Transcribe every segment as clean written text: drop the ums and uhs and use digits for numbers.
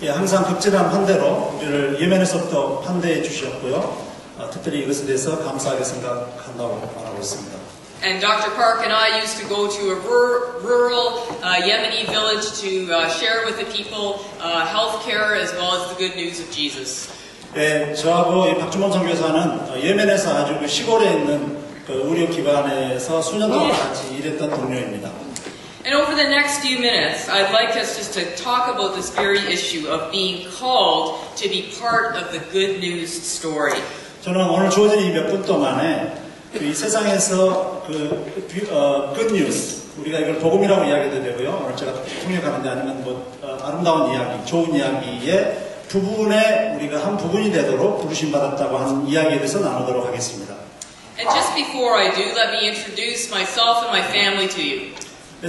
예, 항상 극진한 환대로 우리를 예멘에서부터 환대해 주셨고요. 특별히 이것에 대해서 감사하게 생각한다고 말하고 있습니다. And Dr. Park and I used to go to a rural Yemeni village to share with the people health care as well as the good news of Jesus. 예, 저하고 이 박주몬 선교사는 예멘에서 아주 그 시골에 있는 그 의료기관에서 수년 동안 같이 일했던 동료입니다. And over the next few minutes, I'd like us just to talk about this very issue of being called to be part of the good news story. 저는 오늘 주어진 이 몇 분 동안에 이 세상에서 good news, 우리가 이걸 복음이라고 이야기도 되고요. 오늘 제가 통역하는데 아니면 아름다운 이야기, 좋은 이야기의 부분에 우리가 한 부분이 되도록 부르심받았다고 하는 이야기에 대해서 나누도록 하겠습니다. And just before I do, let me introduce myself and my family to you.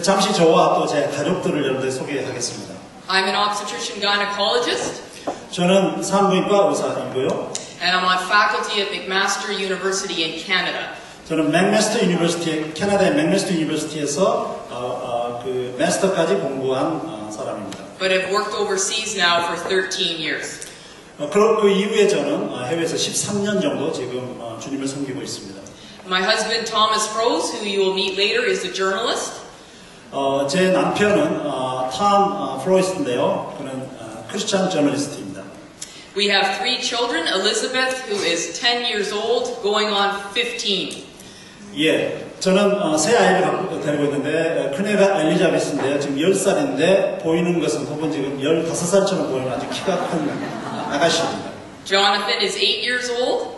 잠시 저와 또 제 가족들을 여러분들 소개하겠습니다. I'm an obstetrician gynecologist. 저는 산부인과 의사이고요. And I'm on faculty at McMaster University in Canada. 저는 맥마스터 유니버시티, 캐나다의 맥마스터 유니버시티에서 그 마스터까지 공부한 사람입니다. But I've worked overseas now for 13 years. 그 이후에 저는 해외에서 13년 정도 지금 주님을 섬기고 있습니다. My husband Thomas Froese, who you will meet later, is a journalist. 제 남편은 톰 프로이스인데요. 그는 크리스찬 저널리스트입니다. We have 3 children. Elizabeth, who is 10 years old, going on 15. 예, 저는 세 아이를 데리고 있는데 큰애가 엘리자베스인데요. 지금 10살인데 보이는 것은 혹은 지금 15살처럼 보이는 아주 키가 큰 아가씨입니다. Jonathan is 8 years old.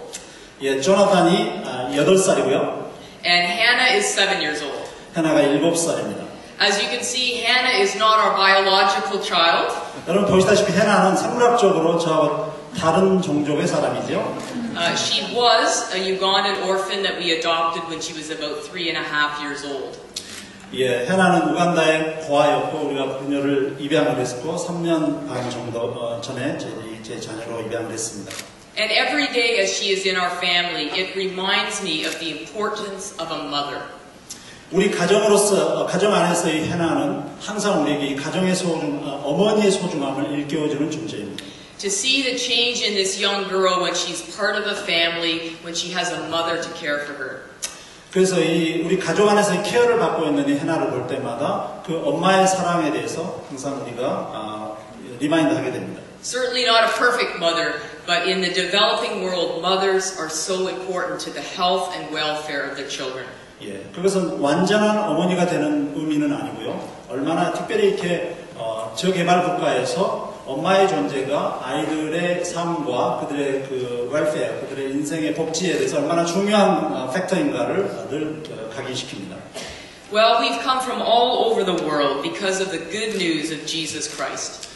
예, 조나단이 8살이고요. And Hannah is 7 years old. 해나가 7살입니다. As you can see, Hannah is not our biological child. 여러분 보시다시피 해나는 생물학적으로 저하고 다른 종족의 사람이죠. She was a Ugandan orphan that we adopted when she was about 3.5 years old. 예, 해나는 우간다의 고아였고 우리가 그녀를 입양을 했고 3년 반 정도 전에 제 자녀로 입양을 했습니다. And every day as she is in our family, it reminds me of the importance of a mother. 우리 가정으로서, 가정 안에서의 해나는 항상 우리에게 이 가정의 어머니의 소중함을 일깨워주는 존재입니다. To see the change in this young girl when she's part of a family, when she has a mother to care for her. 그래서 우리 가족 안에서의 케어를 받고 있는 이 해나를 볼 때마다 그 엄마의 사랑에 대해서 항상 우리가 리마인드 하게 됩니다. Certainly not a perfect mother, but in the developing world, mothers are so important to the health and welfare of their children. 예, 그것은 완전한 어머니가 되는 의미는 아니고요. 얼마나 특별히 이렇게 저개발 국가에서 엄마의 존재가 아이들의 삶과 그들의 그 웰페어, 그들의 인생의 복지에 대해서 얼마나 중요한 팩터인가를 늘 각인시킵니다. Well, we've come from all over the world because of the good news of Jesus Christ.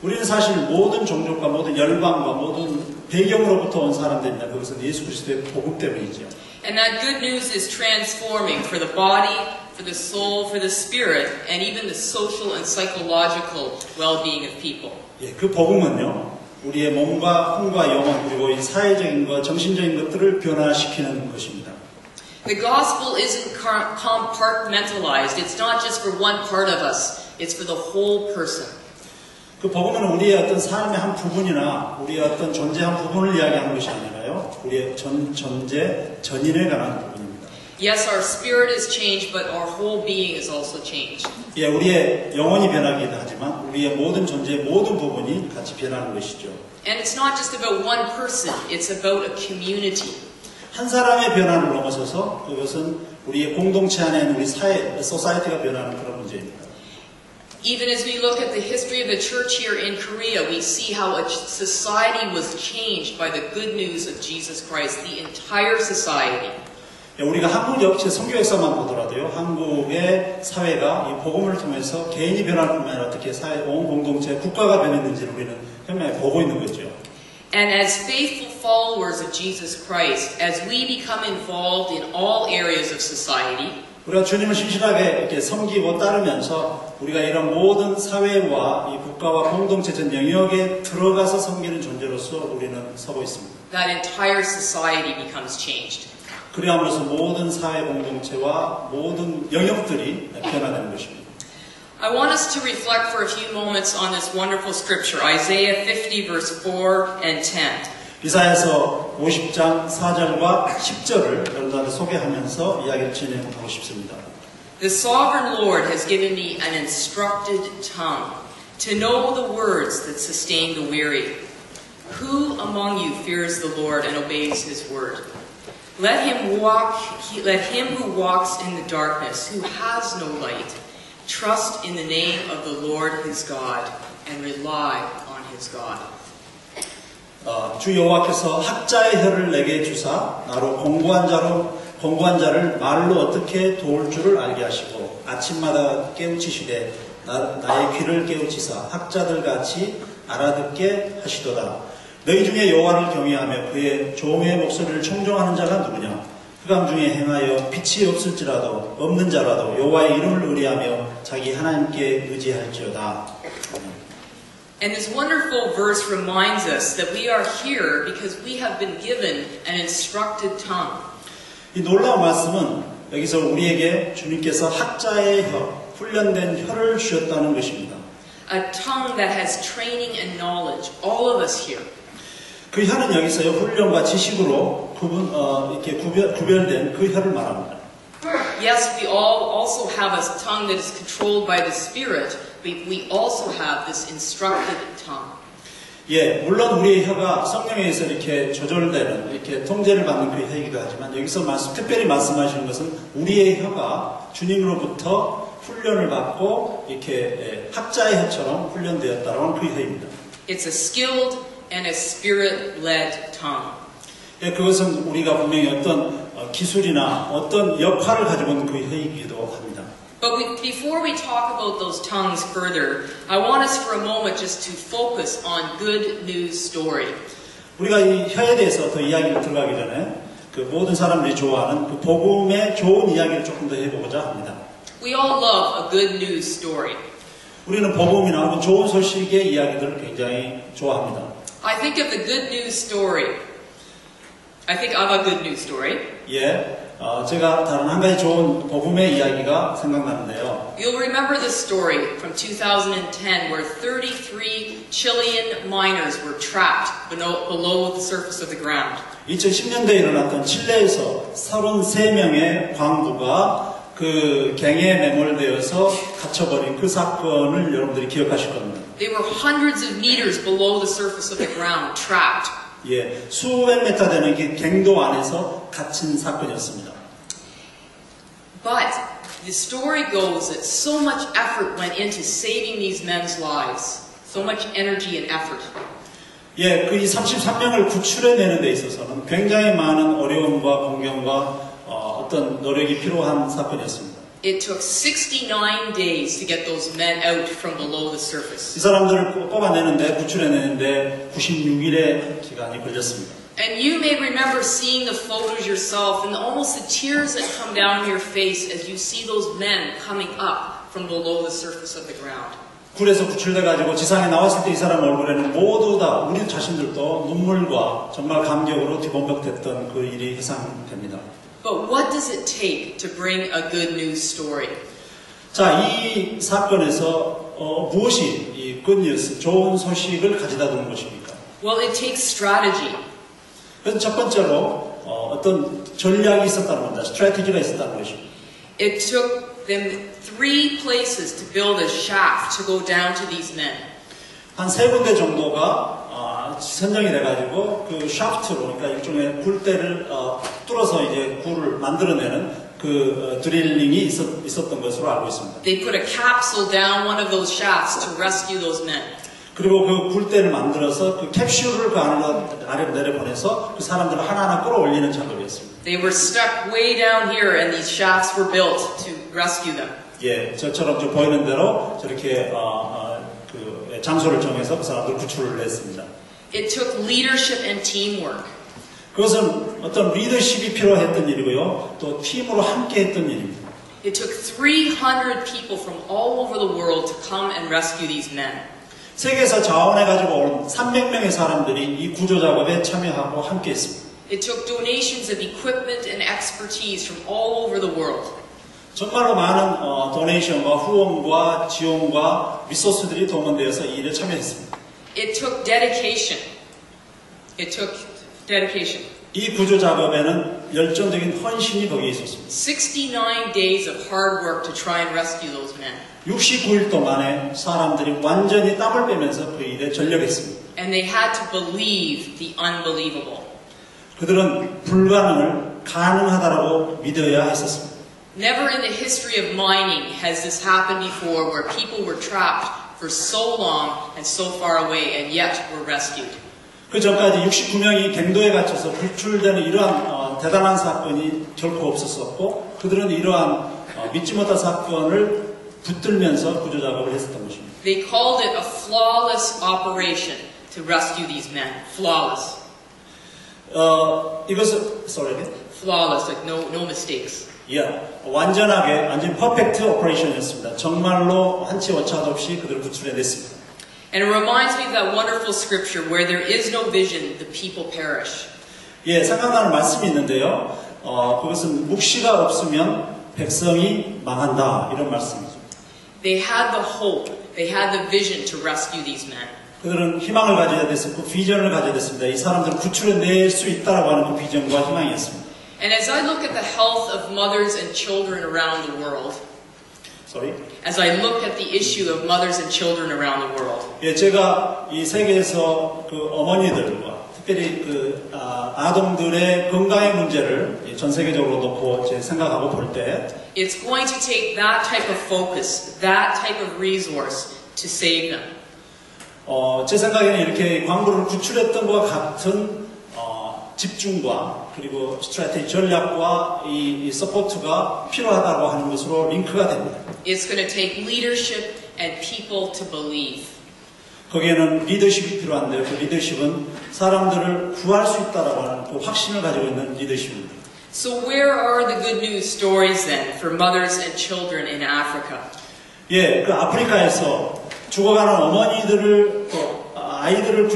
우리는 사실 모든 종족과 모든 열방과 모든 배경으로부터 온 사람들입니다. 그것은 예수 그리스도의 복음 때문이죠. And that good news is transforming for the body, for the soul, for the spirit, and even the social and psychological well-being of people. 예, 그 복음은요, 우리의 몸과 혼과 영혼 그리고 이 사회적인 것, 정신적인 것들을 변화시키는 것입니다. The gospel isn't compartmentalized. It's not just for one part of us. It's for the whole person. 그 복음은 우리의 어떤 삶의 한 부분이나 우리의 어떤 존재 한 부분을 이야기하는 것이 아니라요. 우리의 존재, 전인에 관한 부분입니다. Yes, our spirit is changed, but our whole being is also changed. 예, 우리의 영혼이 변하기도 하지만 우리의 모든 존재의 모든 부분이 같이 변하는 것이죠. And it's not just about one person. It's about a community. 한 사람의 변화를 넘어서서 그것은 우리의 공동체 안에 있는 우리 사회, 소사이티가 변하는 그런 문제입니다. Even as we look at the history of the church here in Korea, we see how a society was changed by the good news of Jesus Christ, the entire society. 우리가 한국 역시 선교 역사만 보더라도요, 한국의 사회가 이 복음을 통해서 개인이 변할 뿐만 아니라 어떻게 사회 온 공동체, 국가가 변했는지를 우리는 현명히 보고 있는 거죠. And as faithful followers of Jesus Christ, as we become involved in all areas of society, 우리가 주님을 신실하게 이렇게 섬기고 따르면서 우리가 이런 모든 사회와 이 국가와 공동체 전 영역에 들어가서 섬기는 존재로서 우리는 서고 있습니다. that entire society becomes changed. 그리함으로써 모든 사회 공동체와 모든 영역들이 변화되는 것입니다. I want us to reflect for a few moments on this wonderful scripture, Isaiah 50 verse 4 and 10. 이사야서 50장 4절과 10절을 여러분들한테 소개하면서 이야기를 진행하고 싶습니다. The sovereign Lord has given me an instructed tongue to know the words that sustain the weary. Who among you fears the Lord and obeys his word? Let him who walks in the darkness, who has no light, trust in the name of the Lord his God and rely on his God. 주 여호와께서 학자의 혀를 내게 주사 나로 공부한 자를 말로 어떻게 도울 줄을 알게 하시고 아침마다 깨우치시되 나의 귀를 깨우치사 학자들 같이 알아듣게 하시도다. 너희 중에 여호와를 경외하며 그의 종의 목소리를 청종하는 자가 누구냐? 흑암 중에 행하여 빛이 없을지라도 없는 자라도 여호와의 이름을 의뢰하며 자기 하나님께 의지할지어다. And this wonderful verse reminds us that we are here because we have been given an instructed tongue. 이 놀라운 말씀은 여기서 우리에게 주님께서 학자의 혀, 훈련된 혀를 주셨다는 것입니다. A tongue that has training and knowledge, all of us here. 그 혀는 여기서요 훈련과 지식으로 이렇게 구별된 그 혀를 말합니다. Yes, we all also have a tongue that is controlled by the Spirit, but we also have this instructed tongue. 예, 물론 우리의 혀가 성령에 의해서 이렇게 조절되는, 이렇게 통제를 받는 그 혀이기도 하지만 여기서 특별히 말씀하시는 것은 우리의 혀가 주님으로부터 훈련을 받고 이렇게 학자의 혀처럼 훈련되었다라는 그 혀입니다. It's a skilled and a spirit-led tongue. 예, 그것은 우리가 분명히 어떤 기술이나 어떤 역할을 가지고 있는 그 혀이기도 합니다. But before we talk about those tongues further, I want us for a moment just to focus on good news story. 우리가 이 혀에 대해서 더 이야기를 들어가기 전에 그 모든 사람들이 좋아하는 그 복음의 좋은 이야기를 조금 더 해보고자 합니다. We all love a good news story. 우리는 복음이나 좋은 소식의 이야기들을 굉장히 좋아합니다. I think of the good news story. I think of a good news story. 예, 제가 다른 한 가지 좋은 복음의 이야기가 생각나는데요. You'll remember this story from 2010 where 33 Chilean miners were trapped below the surface of the ground. 2010년대에 일어났던 칠레에서 33명의 광부가 그 갱에 매몰되어서 갇혀버린 그 사건을 여러분들이 기억하실 겁니다. They were hundreds of meters below the surface of the ground, trapped. 예, 수백 미터 되는 그 갱도 안에서 갇힌 사건이었습니다. But the story goes that so much effort went into saving these men's lives. So much energy and effort. 예, 그 이 33명을 구출해내는 데 있어서는 굉장히 많은 어려움과 공경과 어떤 노력이 필요한 사건이었습니다. It took 69 days to get those men out from below the surface. 이 사람들을 뽑아내는데, 구출해내는데 96일의 기간이 걸렸습니다. And you may remember seeing the photos yourself and almost the tears that come down your face as you see those men coming up from below the surface of the ground. 굴에서 구출돼가지고 지상에 나왔을 때 이 사람 얼굴에는 모두 다 우리 자신들도 눈물과 정말 감격으로 뒤범벅됐던 그 일이 회상됩니다. But what does it take to bring a good news story? 자, 이 사건에서 무엇이 이 good news, 좋은 소식을 가져다 주는 것입니까? Well, it takes strategy. 그래서 첫 번째로 어떤 전략이 있었다는 겁니다. 스트래티지가 있었다는 것입니다. It took them 3 places to build a shaft to go down to these men. 한 3군데 정도가 선정이 돼가지고 그 샤프트로, 그러니까 일종의 굴대를 뚫어서 이제 굴을 만들어내는 그 드릴링이 있었던 것으로 알고 있습니다. They put a capsule down one of those shafts to rescue those men. 그리고 그 굴대를 만들어서 그 캡슐을 그 아래로 내려보내서 그 사람들을 하나하나 끌어올리는 작업이었습니다. They were stuck way down here and these shafts were built to rescue them. 예, 저처럼 저 보이는 대로 저렇게 그 장소를 정해서 그 사람들 구출을 했습니다. It took leadership and teamwork. 그것은 어떤 리더십이 필요했던 일이고요, 또 팀으로 함께 했던 일입니다. It took 300 people from all over the world to come and rescue these men. 세계에서 자원해가지고 온 300명의 사람들이 이 구조 작업에 참여하고 함께 했습니다. It took donations of equipment and expertise from all over the world. 정말로 많은 도네이션과 후원과 지원과 리소스들이 동원되어서 이 일에 참여했습니다. It took dedication. It took dedication. 이 구조 작업에는 열정적인 헌신이 거기에 있었습니다. 69 days of hard work to try and rescue those men. 69일 동안에 사람들이 완전히 땀을 빼면서 그 일에 전력했습니다. And they had to believe the unbelievable. 그들은 불가능을 가능하다라고 믿어야 했었습니다. Never in the history of mining has this happened before where people were trapped for so long and so far away and yet were rescued. 그 전까지 69명이 갱도에 갇혀서 불출되는 이러한 대단한 사건이 결코 없었었고 그들은 이러한 믿지 못할 사건을 붙들면서 구조 작업을 했었던 것입니다. They called it a flawless operation to rescue these men. Flawless. 이것은 sorry. Flawless, like no mistakes. 완전 퍼펙트 오퍼레이션이었습니다. 정말로 한치 오차도 없이 그들을 구출해냈습니다. And it reminds me of that wonderful scripture where there is no vision, the people perish. 생각나는 말씀이 있는데요. 그것은 묵시가 없으면 백성이 망한다 이런 말씀이죠. They had the hope, they had the vision to rescue these men. 그들은 희망을 가져야 됐었고 비전을 가져야 됐습니다. 이 사람들을 구출해낼 수 있다라고 하는 그 비전과 희망이었습니다. And as I look at the health of mothers and children around the world, as I look at the issue of mothers and children around the world, 제가 이 세계에서 그 어머니들과 특별히 그 아동들의 건강의 문제를 전 세계적으로 놓고 제 생각하고 볼 때, it's going to take that type of focus, that type of resource to save them. 제 생각에는 이렇게 광부를 구출했던 것과 같은 집중과 그리고 스트래테지 전략과 이 서포트가 필요하다고 하는 것으로 링크가 됩니다. It's going to take leadership and people to believe. 거기에는 리더십이 필요한데요. 그 리더십은 사람들을 구할 수 있다라고 하는 그 확신을 가지고 있는 리더십입니다. So where are the good news stories then for mothers and children in Africa? 그 아프리카에서 죽어가는 어머니들을 또 아이들을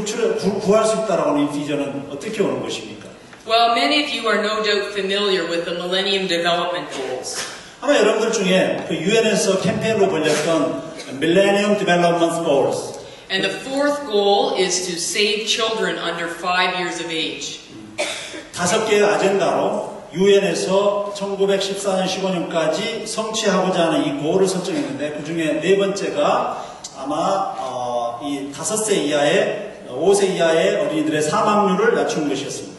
구할 수 있다라고 하는 이 비전은 어떻게 오는 것입니까? Well, many of you are no doubt familiar with the Millennium Development Goals. 아마 여러분들 중에 그 유엔에서 캠페인으로 벌렸던 Millennium Development Goals. And the fourth goal is to save children under 5 years of age. 5개의 아젠다로 유엔에서 1914년 15년까지 성취하고자 하는 이 고를 설정했는데 그 중에 4번째가 아마 이 5세 이하의 5세 이하의 어린이들의 사망률을 낮추는 것이었습니다.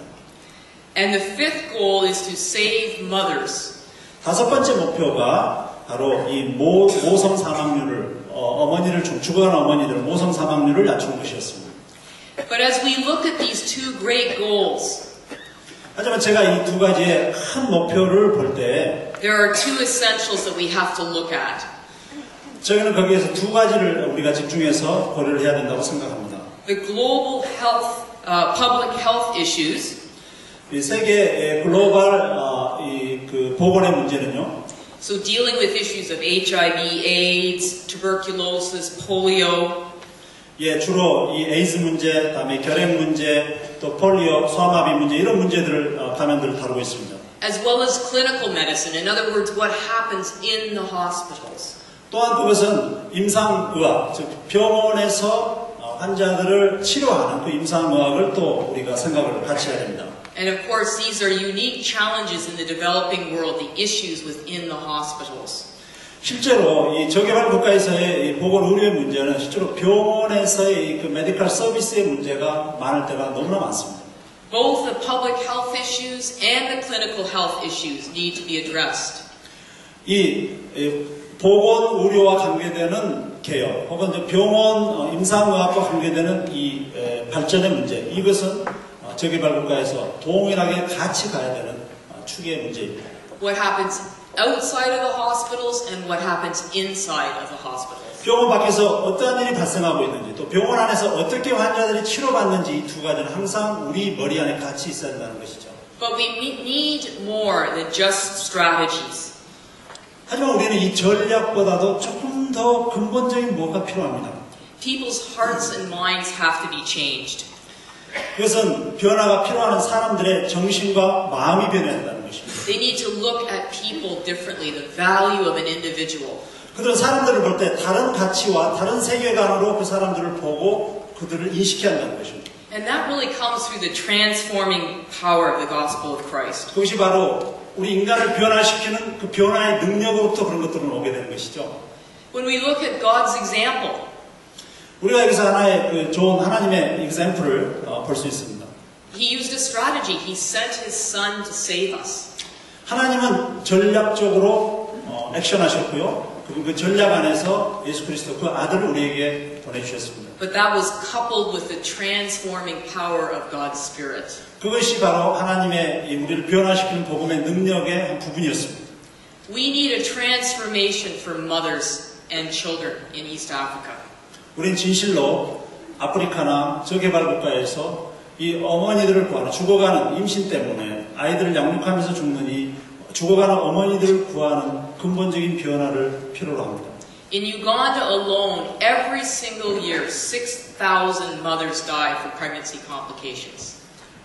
And the fifth goal is to save mothers. 5번째 목표가 바로 이 모성 사망률을 죽어가는 어머니들 모성 사망률을 낮추는 것이었습니다. But as we look at these two great goals, 하지만 제가 이 두 가지의 큰 목표를 볼 때 there are two essentials that we have to look at. 저희는 거기에서 두 가지를 우리가 집중해서 고려를 해야 된다고 생각합니다. The global health, public health issues. 이 세계 글로벌 그 보건의 문제는요. So dealing with issues of HIV, AIDS, tuberculosis, polio. 주로 이 에이즈 문제, 다음에 결핵 문제, 또 폴리오, 소아마비 문제 이런 문제들을 감염들을 다루고 있습니다. As well as clinical medicine. In other words, what happens in the hospitals. 또한 그것은 임상의학, 즉 병원에서 환자들을 치료하는 그 임상의학을 또 우리가 생각을 같이 해야 됩니다. And of course, these are unique challenges in the developing world, the issues within the hospitals. 실제로 이 저개발 국가에서의 이 보건 의료의 문제는 실제로 병원에서의 그 메디컬 서비스의 문제가 많을 때가 너무나 많습니다. Both the public health issues and the clinical health issues need to be addressed. 이 보건 의료와 관계되는 개혁, 혹은 병원 임상의학과 관계되는 이 발전의 문제, 이것은 저개발 국가에서 동일하게 같이 가야 되는 축의 문제입니다. What happens outside of the hospitals and what happens inside of the hospitals. 병원 밖에서 어떠한 일이 발생하고 있는지, 또 병원 안에서 어떻게 환자들이 치료받는지 이 두 가지는 항상 우리 머리 안에 같이 있어야 된다는 것이죠. But we need more than just strategies. 하지만 우리는 이 전략보다도 조금 더 근본적인 뭐가 필요합니다. People's hearts and minds have to be changed. 그것은 변화가 필요한 사람들의 정신과 마음이 변해야 한다는 것입니다. They need to look at people differently, the value of an individual. 그들은 사람들을 볼 때 다른 가치와 다른 세계관으로 그 사람들을 보고 그들을 인식해야 한다는 것입니다. And that really comes through the transforming power of the gospel of Christ. 그것이 바로 우리 인간을 변화시키는 그 변화의 능력으로부터 그런 것들은 오게 되는 것이죠. When we look at God's example, 우리가 여기서 하나의 그 좋은 하나님의 example을 볼 수 있습니다. He used a strategy. He sent His Son to save us. 하나님은 전략적으로 액션하셨고요. 그리고 그 전략 안에서 예수 그리스도 그 아들을 우리에게 보내주셨습니다. But that was coupled with the transforming power of God's Spirit. 그것이 바로 하나님의 우리를 변화시키는 복음의 능력의 한 부분이었습니다. We need a transformation for mothers and children in East Africa. 우린 진실로 아프리카나 저개발 국가에서 이 어머니들을 구하는 죽어가는 임신 때문에 아이들을 양육하면서 죽는 이 죽어가는 어머니들을 구하는 근본적인 변화를 필요로 합니다. In Uganda alone, every single year, 6,000 mothers die for pregnancy complications.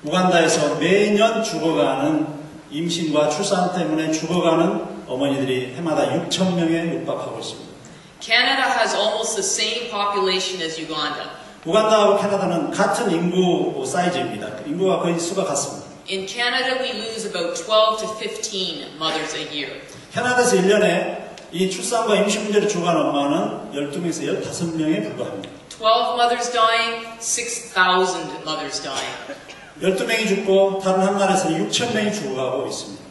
우간다에서 매년 죽어가는 임신과 출산 때문에 죽어가는 어머니들이 해마다 6,000명에 육박하고 있습니다. Canada has almost the same population as Uganda. 우간다하고 캐나다는 같은 인구 사이즈입니다. 인구가 거의 수가 같습니다. In Canada, we lose about 12 to 15 mothers a year. 캐나다에서 1년에 이 출산과 임신 문제로 죽어가는 엄마는 12명에서 15명에 불과합니다. 12 mothers dying, 6,000 mothers dying. 12명이 죽고 다른 한 나라에서는 6,000명이 죽어가고 있습니다.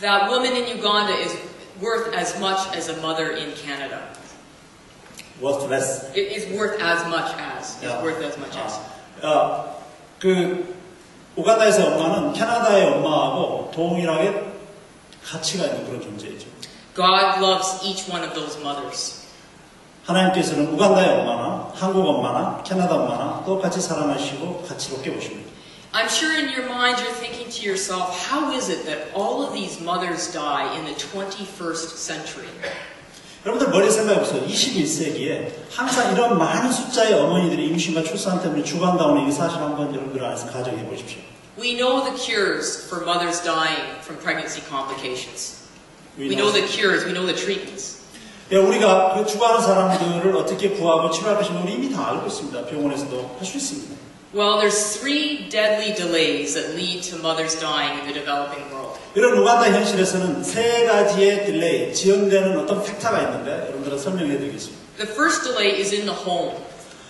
That woman in Uganda is worth as much as a mother in Canada. Worth less. It is worth as much as. It's worth as much as. 그 우간다에서의 엄마는 캐나다의 엄마하고 동일하게 가치가 있는 그런 존재이죠. God loves each one of those mothers. 하나님께서는 우간다의 엄마나 한국 엄마나 캐나다 엄마나 똑같이 사랑하시고 가치롭게 보십니다. I'm sure in your mind you're thinking to yourself, how is it that all of these mothers die in the 21st century? 여러분들 머리에 생각해보세요. 21세기에 항상 이런 많은 숫자의 어머니들이 임신과 출산 때문에 죽어간다는 이 사실 한번 여러분들 안에서 가정해 보십시오. We know the cures for mothers dying from pregnancy complications. We know the cures, we know the treatments. 예, 우리가 그 죽어가는 사람들을 어떻게 구하고 치료할 것인가 우리 이미 다 알고 있습니다. 병원에서도 할 수 있습니다. Well, there's 3 deadly delays that lead to mothers dying in the developing world. 이런 우간다 현실에서는 3가지의 딜레이, 지연되는 어떤 팩터가 있는데 여러분들은 설명해 드리겠습니다. The first delay is in the home.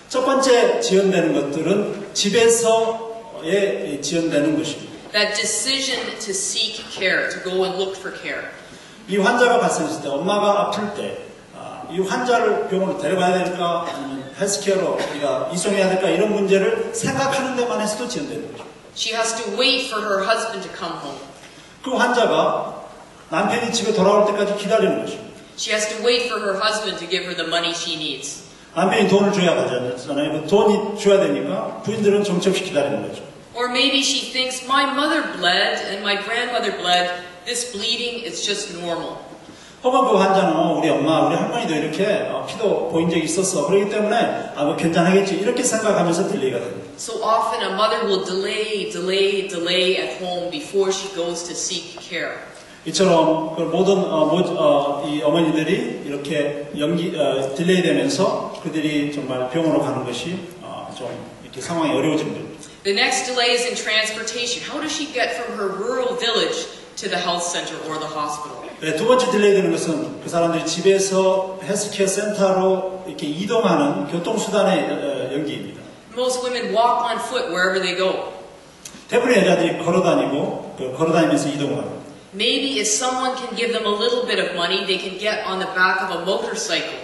첫 번째 지연되는 것들은 집에서의 지연되는 것입니다. That decision to seek care, to go and look for care. 이 환자가 발생했을 때, 엄마가 아플 때, 이 환자를 병원으로 데려가야 될까, 아니면 헬스케어로 우리가 이송해야 될까, 이런 문제를 생각하는 데만 해서도 지연되는 거죠. She has to wait for her husband to come home. 그 환자가 남편이 집에 돌아올 때까지 기다리는 것입니다. She has to wait for her husband to give her the money she needs. 남편이 돈을 줘야 하잖아요. 돈이 줘야 되니까 부인들은 정처없이 기다리는 거죠. Or maybe she thinks, my mother bled and my grandmother bled. This bleeding is just normal. 혹은 그 환자는 우리 엄마, 우리 할머니도 이렇게 피도 보인 적이 있었어. 그렇기 때문에 뭐 괜찮하겠지. 이렇게 생각하면서 딜레이가 됩니다. So often a mother will delay at home before she goes to seek care. 이처럼 그 모든 이 어머니들이 이렇게 딜레이 되면서 그들이 정말 병원으로 가는 것이 좀 이렇게 상황이 어려워지는 겁니다. The next delay is in transportation. How does she get from her rural village to the health center or the hospital? 네, 두 번째 딜레이 되는 것은 그 사람들이 집에서 헬스케어 센터로 이렇게 이동하는 교통수단의 연기입니다. Most women walk on foot wherever they go. 대부분의 여자들이 걸어다니면서 이동을 합니다. Maybe if someone can give them a little bit of money, they can get on the back of a motorcycle.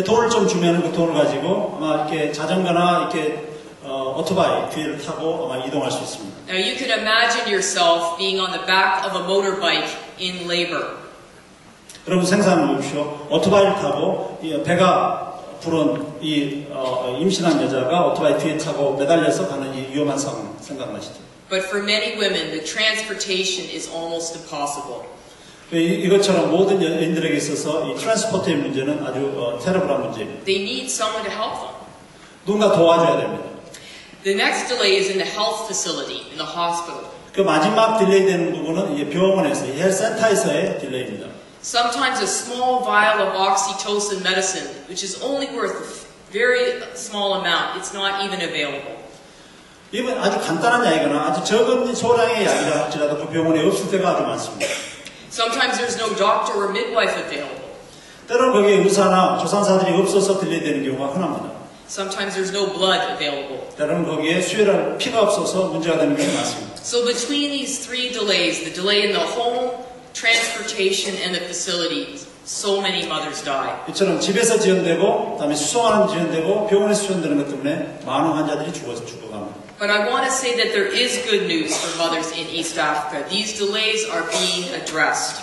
돈을 좀 주면 그 돈을 가지고 아마 이렇게 자전거나 이렇게 오토바이 뒤를 타고 아마 이동할 수 있습니다. Now you can imagine yourself being on the back of a motorbike in labor. 여러분 생각해 보십시오. 오토바이를 타고 배가 부른 이 임신한 여자가 오토바이 뒤에 타고 매달려서 가는 이 위험한 상황 생각나시죠? But for many women, the transportation is almost impossible. 이것처럼 모든 여인들에게 있어서 이 트랜스포트의 문제는 아주 테러블한 문제입니다. They need someone to help them. 누군가 도와줘야 됩니다. The next delay is in the health facility, in the hospital. 그 마지막 딜레이 되는 부분은 이 병원에서, 이 헬스센터에서의 딜레이입니다. Sometimes a small vial of oxytocin medicine, which is only worth a very small amount, it's not even available. 이건 아주 간단한 약이거나 아주 적은 소량의 약이라 할지라도 그 병원에 없을 때가 아주 많습니다. Sometimes there's no doctor or midwife available. 때로는 거기에 의사나 조산사들이 없어서 딜레이 되는 경우가 흔합니다. Sometimes there's no blood available. 때로는 거기에 수혈할 피가 없어서 문제가 되는 경우가 많습니다. So between these three delays, the delay in the home, transportation, and the facility, so many mothers die. 이처럼 집에서 지연되고, 그다음에 수송하는 지연되고, 병원에서 지연되는 것 때문에 많은 환자들이 죽어갑니다. But I want to say that there is good news for mothers in East Africa. These delays are being addressed.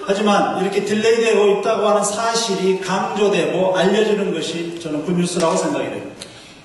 하지만 이렇게 딜레이되고 있다고 하는 사실이 강조되고 알려지는 것이 저는 굿뉴스라고 생각이 됩니다.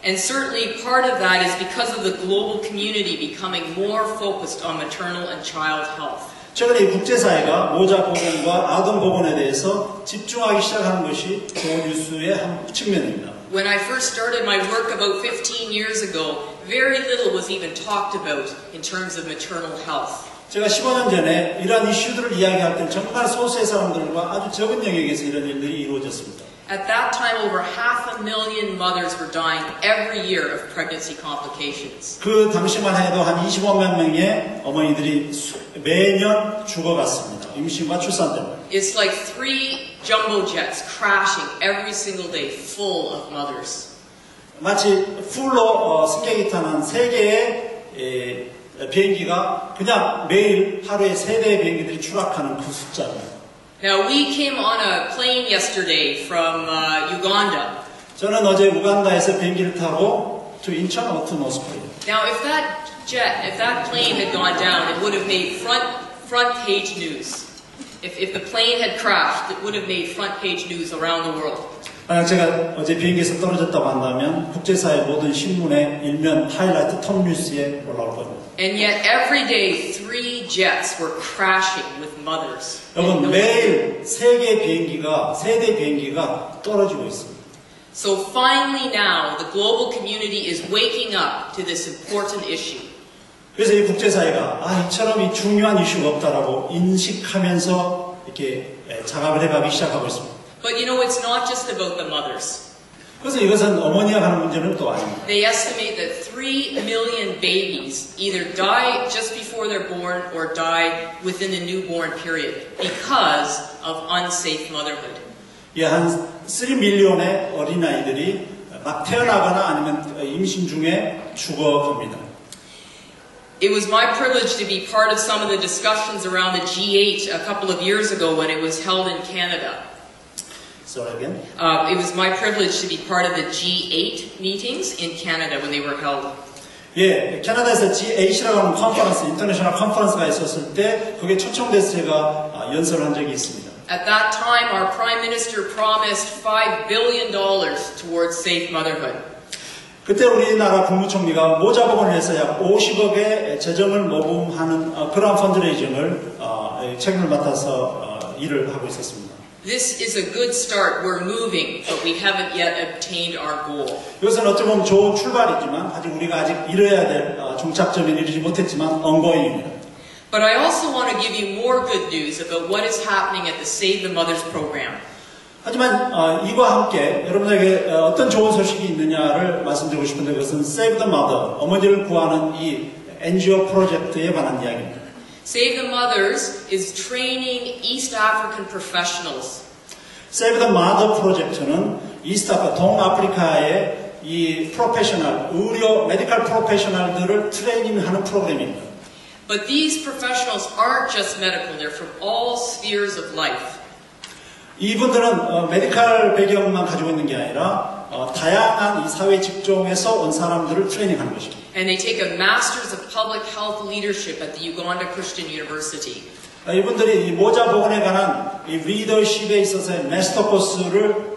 And certainly part of that is because of the global community becoming more focused on maternal and child health. 최근에 이 국제사회가 모자 보건과 아동 보건에 대해서 집중하기 시작하는 것이 좋은 뉴스의 한 측면입니다. When I first started my work about 15 years ago, very little was even talked about in terms of maternal health. 제가 15년 전에 이러한 이슈들을 이야기할 때 정말 소수의 사람들과 아주 적은 영역에서 이런 일들이 이루어졌습니다. At that time, over 500,000 mothers were dying every year of pregnancy complications. 그 당시만 해도 한 25만 명의 어머니들이 매년 죽어갔습니다. 임신과 출산 때문에. It's like 3 jumbo jets crashing every single day, full of mothers. 마치 풀로 승객이 타는 3개의 비행기가 그냥 매일 하루에 3대의 비행기들이 추락하는 그 숫자입니다. Now, we came on a plane yesterday from Uganda. 저는 어제 우간다에서 비행기를 타고 to 인천 or to North Korea. Now, if that plane had gone down, it would have made front page news. If the plane had crashed, it would have made front page news around the world. 만약 제가 어제 비행기에서 떨어졌다고 한다면 국제사회 모든 신문의 일면 하이라이트 톱 뉴스에 올라올 겁니다. And yet every day 3 jets were crashing with mothers. 여러분 매일 3대 비행기가 떨어지고 있습니다. So finally now the global community is waking up to this important issue. 그래서 이 국제사회가 이처럼 이 중요한 이슈가 없다라고 인식하면서 이렇게 작업을 해가기 시작하고 있습니다. But you know, it's not just about the mothers. 그래서 이것은 어머니와 하는 문제는 또 아닙니다. They estimate that 3 million babies either die just before they're born or die within the newborn period because of unsafe motherhood. 한 3 밀리언의 어린아이들이 막 태어나거나 아니면 임신 중에 죽어갑니다. It was my privilege to be part of some of the discussions around the G8 a couple of years ago when it was held in Canada. Sorry again. It was my privilege to be part of the G8 meetings in Canada when they were held. 캐나다에서 G8이라고 하는 컨퍼런스, 인터내셔널 컨퍼런스가 있었을 때 그게 초청돼서 제가 연설을 한 적이 있습니다. At that time, our Prime Minister promised $5 billion towards safe motherhood. 그때 우리나라 국무총리가 모자 보건을 해서 약 50억의 재정을 모금하는 그러한 펀드레이징을 책임을 맡아서 일을 하고 있었습니다. This is a good start. We're moving, but we haven't yet obtained our goal. 이것은 어찌 보면 좋은 출발이지만 아직 우리가 아직 이뤄야 될 종착점에 이르지 못했지만 ongoing입니다. But I also want to give you more good news about what is happening at the Save the Mothers program. 하지만 이와 함께 여러분에게 어떤 좋은 소식이 있느냐를 말씀드리고 싶은데 그것은 Save the Mother, 어머니를 구하는 이 NGO 프로젝트에 관한 이야기입니다. Save the Mothers is training East African professionals. Save the Mother 프로젝트는 이스트아프리카, 동아프리카의 이 프로페셔널, 의료, 메디컬 프로페셔널들을 트레이닝하는 프로그램입니다. But these professionals aren't just medical, they're from all spheres of life. 이분들은 메디컬 배경만 가지고 있는 게 아니라 다양한 이 사회 직종에서 온 사람들을 트레이닝하는 것입니다. And they take a Masters of Public Health Leadership at the Uganda Christian University. 이분들이 이 모자 보건에 관한 이 리더십에 있어서의 마스터 코스를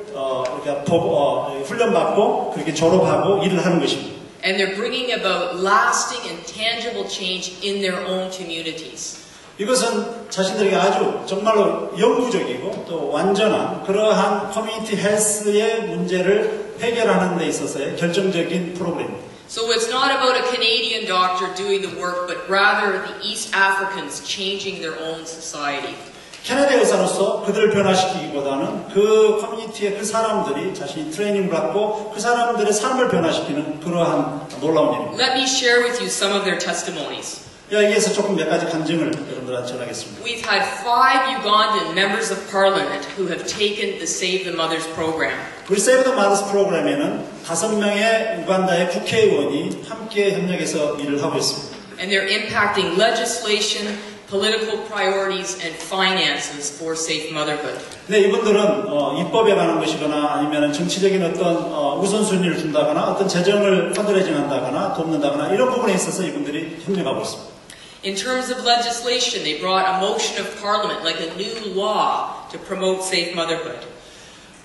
훈련받고 그렇게 졸업하고 일을 하는 것입니다. And they're bringing about lasting and tangible change in their own communities. 이것은 자신들에게 아주 정말로 영구적이고 또 완전한 그러한 커뮤니티 헬스의 문제를 해결하는 데 있어서의 결정적인 프로그램입니다. So it's not about a Canadian doctor doing the work, but rather the East Africans changing their own society. 캐나다 의사로서 그들을 변화시키기보다는 그 커뮤니티의 그 사람들이 자신이 트레이닝을 받고 그 사람들의 삶을 변화시키는 그러한 놀라운 일입니다. Let me share with you some of their testimonies. 여기에서 조금 몇 가지 간증을 여러분들한테 전하겠습니다. We've had 5 Ugandan members of parliament who have taken the Save the Mothers program. 우리 Save the Mothers 프로그램에는 5명의 우간다의 국회의원이 함께 협력해서 일을 하고 있습니다. And they're impacting legislation, political priorities, and finances for safe motherhood. 네, 이분들은 입법에 관한 것이거나 아니면 정치적인 어떤 우선순위를 준다거나 어떤 재정을 펀드레이징한다거나 돕는다거나 이런 부분에 있어서 이분들이 협력하고 있습니다. In terms of legislation, they brought a motion of parliament, like a new law, to promote safe motherhood.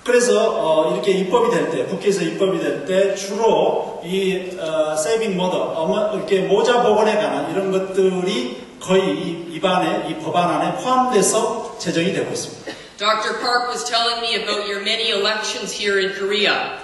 그래서 이렇게 입법이 될 때, 국회에서 입법이 될 때 주로 이 세이빙 머더, 이렇게 모자 보건에 관한 이런 것들이 거의 이 법안 안에 포함돼서 제정이 되고 있습니다. Dr. Park was telling me about your many elections here in Korea.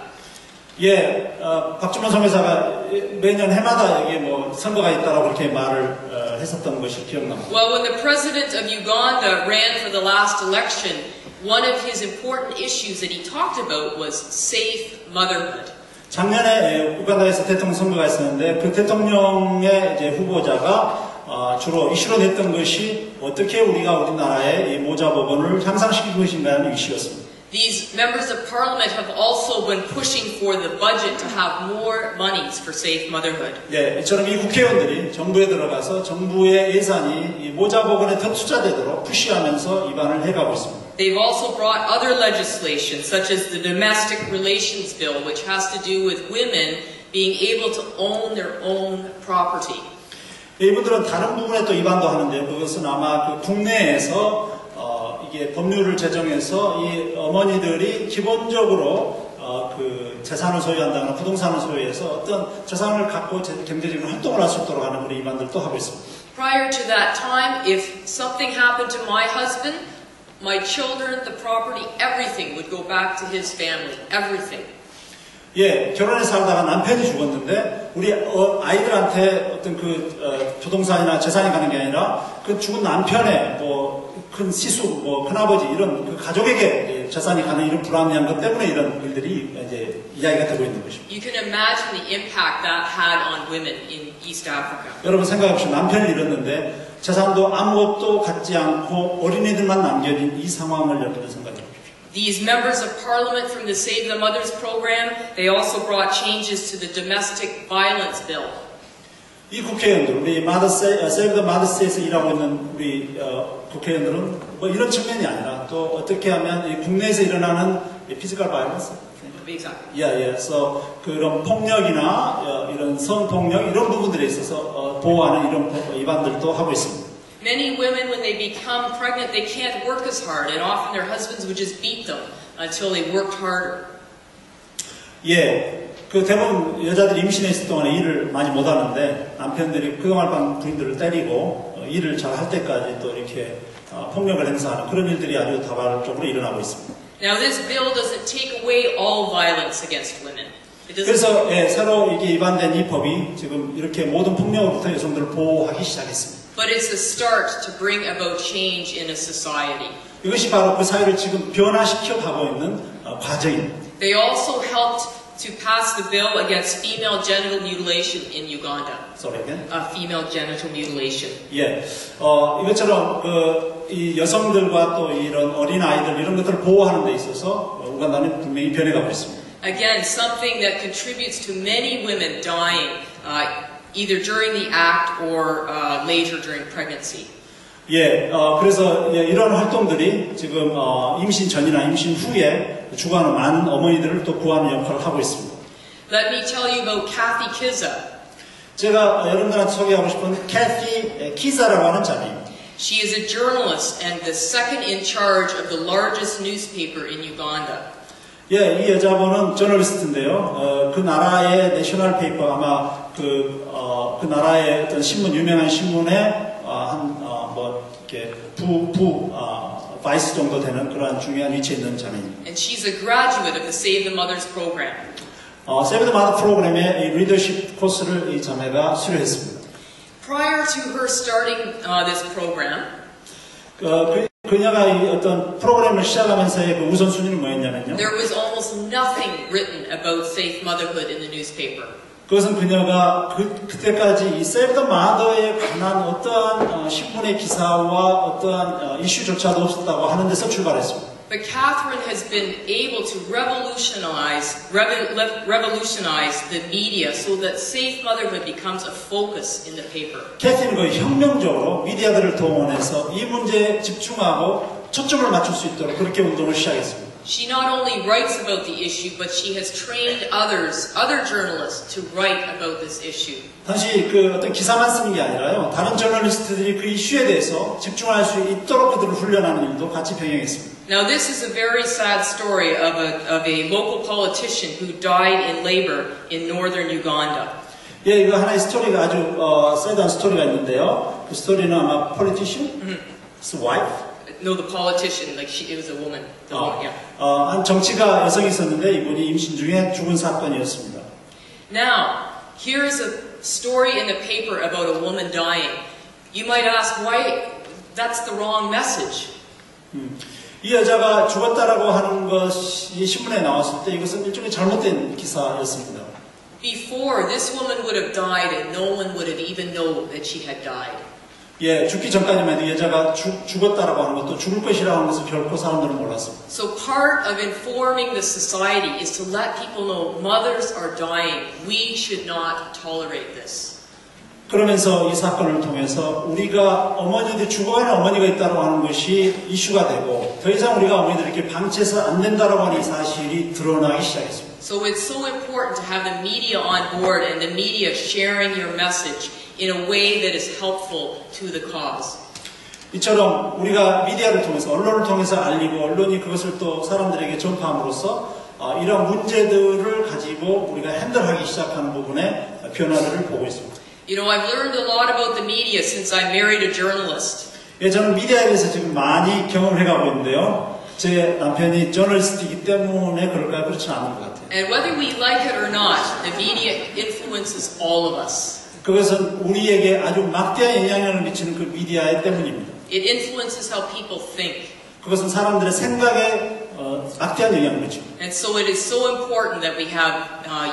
예, 박주만 선교사가 매년 해마다 여기 뭐 선거가 있다라고 그렇게 말을 했었던 것이 기억납니다. Well, when the president of Uganda ran for the last election, one of his important issues that he talked about was safe motherhood. 작년에 우간다에서 대통령 선거가 있었는데 그 대통령의 이제 후보자가 주로 이슈로 냈던 것이 어떻게 우리가 우리나라의 이 모자 법원을 향상시킬 것인가 하는 이슈였습니다. These members of parliament have also been pushing for the budget to have more monies for safe motherhood. 네, 이처럼 이 국회의원들이 정부에 들어가서 정부의 예산이 이 모자 법원에 더 투자되도록 푸시하면서 입안을 해가고 있습니다. They've also brought other legislation, such as the Domestic Relations Bill, which has to do with women being able to own their own property. 이분들은 다른 부분에 또 입안도 하는데요. 그것은 아마 그 국내에서 이게 법률을 제정해서 이 어머니들이 기본적으로 그 재산을 소유한다거나 부동산을 소유해서 어떤 재산을 갖고 경제적인 활동을 할 수 있도록 하는 그런 입안들도 하고 있습니다. Prior to that time, if something happened to my husband, my children, the property, everything would go back to his family. Everything. 예, 결혼해 살다가 남편이 죽었는데 우리 아이들한테 어떤 그 부동산이나 재산이 가는 게 아니라 그 죽은 남편의 뭐 큰 시수, 뭐 큰아버지 이런 그 가족에게 재산이 가는 이런 불합리한 것 때문에 이런 일들이 이제 이야기가 되고 있는 것입니다. You can imagine the impact that had on women in East Africa. 여러분 생각해보시면 남편을 잃었는데 재산도 아무것도 갖지 않고 어린이들만 남겨진 이 상황을 여러분 생각해 보십시오. These members of parliament from the Save the Mothers program, they also brought changes to the domestic violence bill. 이 국회의원들, 우리 Save the Mothers에서 일하고 있는 우리 국회의원들은 뭐 이런 측면이 아니라 또 어떻게 하면 이 국내에서 일어나는 피지컬 바이런스, 그래서 그런 폭력이나 이런 성폭력 이런 부분들에 있어서 보호하는 이런 입안들도 하고 있습니다. Many women, when they become pregnant, they can't work as hard, and often their husbands would just beat them until they worked harder. 예, 그 대부분 여자들이 임신해 있을 동안에 일을 많이 못하는데 남편들이 그동안 부인들을 때리고 일을 잘 할 때까지 또 이렇게 폭력을 행사하는 그런 일들이 아주 다발적으로 일어나고 있습니다. Now, this bill doesn't take away all violence against women. 그래서 새로 이게 입안된 이 법이 지금 이렇게 모든 폭력으로부터 여성들을 보호하기 시작했습니다. But it's a start to bring about change in a society. 이것이 바로 그 사회를 지금 변화시켜 가고 있는 과정입니다. They also helped to pass the bill against female genital mutilation in Uganda. Sorry again. Female genital mutilation. 예, 이것처럼 이 여성들과 또 이런 어린 아이들 이런 것들을 보호하는 데 있어서 우간다는 분명히 변해가고 있습니다. Again, something that contributes to many women dying either during the act or later during pregnancy. 예, 그래서 이런 활동들이 지금 임신 전이나 임신 후에 죽어가는 많은 어머니들을 또 구하는 역할을 하고 있습니다. Let me tell you about Kathy Kiza. 제가 여러분들한테 소개하고 싶은 캐티 키자라고 하는 자매입니다. She is a journalist and the second in charge of the largest newspaper in Uganda. 예, 이 여자분은 저널리스트인데요. 그 나라의 내셔널 페이퍼 아마 그 나라의 어떤 신문 유명한 신문에 이렇게 바이스 정도 되는 그러한 중요한 위치에 있는 자매입니다. And she's a graduate of the Save the Mothers program. Save the Mother 프로그램의 이 리더십 코스를 이 자매가 수료했습니다. Prior to her starting this program, 그녀가 이 어떤 프로그램을 시작하면서의 그 우선순위는 뭐였냐면요. there was almost nothing written about safe motherhood in the newspaper. 그것은 그녀가 그때까지 이 Save the Mother에 관한 어떠한 신문의 기사와 어떠한 이슈조차도 없었다고 하는 데서 출발했습니다. But Catherine has been able to revolutionize the media so that safe motherhood becomes a focus in the paper. 캐티는 거의 혁명적으로 미디어들을 동원해서 이 문제에 집중하고 초점을 맞출 수 있도록 그렇게 운동을 시작했습니다. She not only writes about the issue, but she has trained other journalists to write about this issue. 단지 그 어떤 기사만 쓰는 게 아니라요. 다른 저널리스트들이 그 이슈에 대해서 집중할 수 있도록 그들을 훈련하는 일도 같이 병행했습니다. Now this is a very sad story of a local politician who died in labor in northern Uganda. 예, 이거 하나의 스토리가 아주 새드한 스토리가 있는데요. 그 스토리는 아마 politician, his wife. No, the politician, like it was a woman. The woman, yeah. 한 정치가 여성이 있었는데 이분이 임신 중에 죽은 사건이었습니다. Now, here is a story in the paper about a woman dying. You might ask, why? That's the wrong message. 이 여자가 죽었다라고 하는 것이 신문에 나왔을 때 이것은 일종의 잘못된 기사였습니다. Before, this woman would have died and no one would have even known that she had died. 예, 죽기 전까지만 해도 여자가 죽었다라고 하는 것도 죽을 것이라고 하는 것을 결코 사람들은 몰랐습니다. So part of informing the society is to let people know mothers are dying. We should not tolerate this. 그러면서 이 사건을 통해서 우리가 어머니들 죽어가는 어머니가 있다고 하는 것이 이슈가 되고 더 이상 우리가 어머니들을 이렇게 방치해서 안 된다라고 하는 이 사실이 드러나기 시작했습니다. So it's so important to have the media on board and the media sharing your message in a way that is helpful to the cause. 이처럼 우리가 미디어를 통해서 언론을 통해서 알리고 언론이 그것을 또 사람들에게 전파함으로써 이런 문제들을 가지고 우리가 핸들하기 시작하는 부분에 변화를 보고 있습니다. You know, I've learned a lot about the media since I married a journalist. 예, 저는 미디어에 대해서 지금 많이 경험을 해가고 있는데요. 제 남편이 저널리스트이기 때문에 그럴까요? 그렇지는 않은 것 같아요. And whether we like it or not, the media influences all of us. 그것은 우리에게 아주 막대한 영향력을 미치는 그 미디어 때문입니다. It influences how people think. 그것은 사람들의 생각에 막대한 영향을 미칩니다. And so it is so important that we have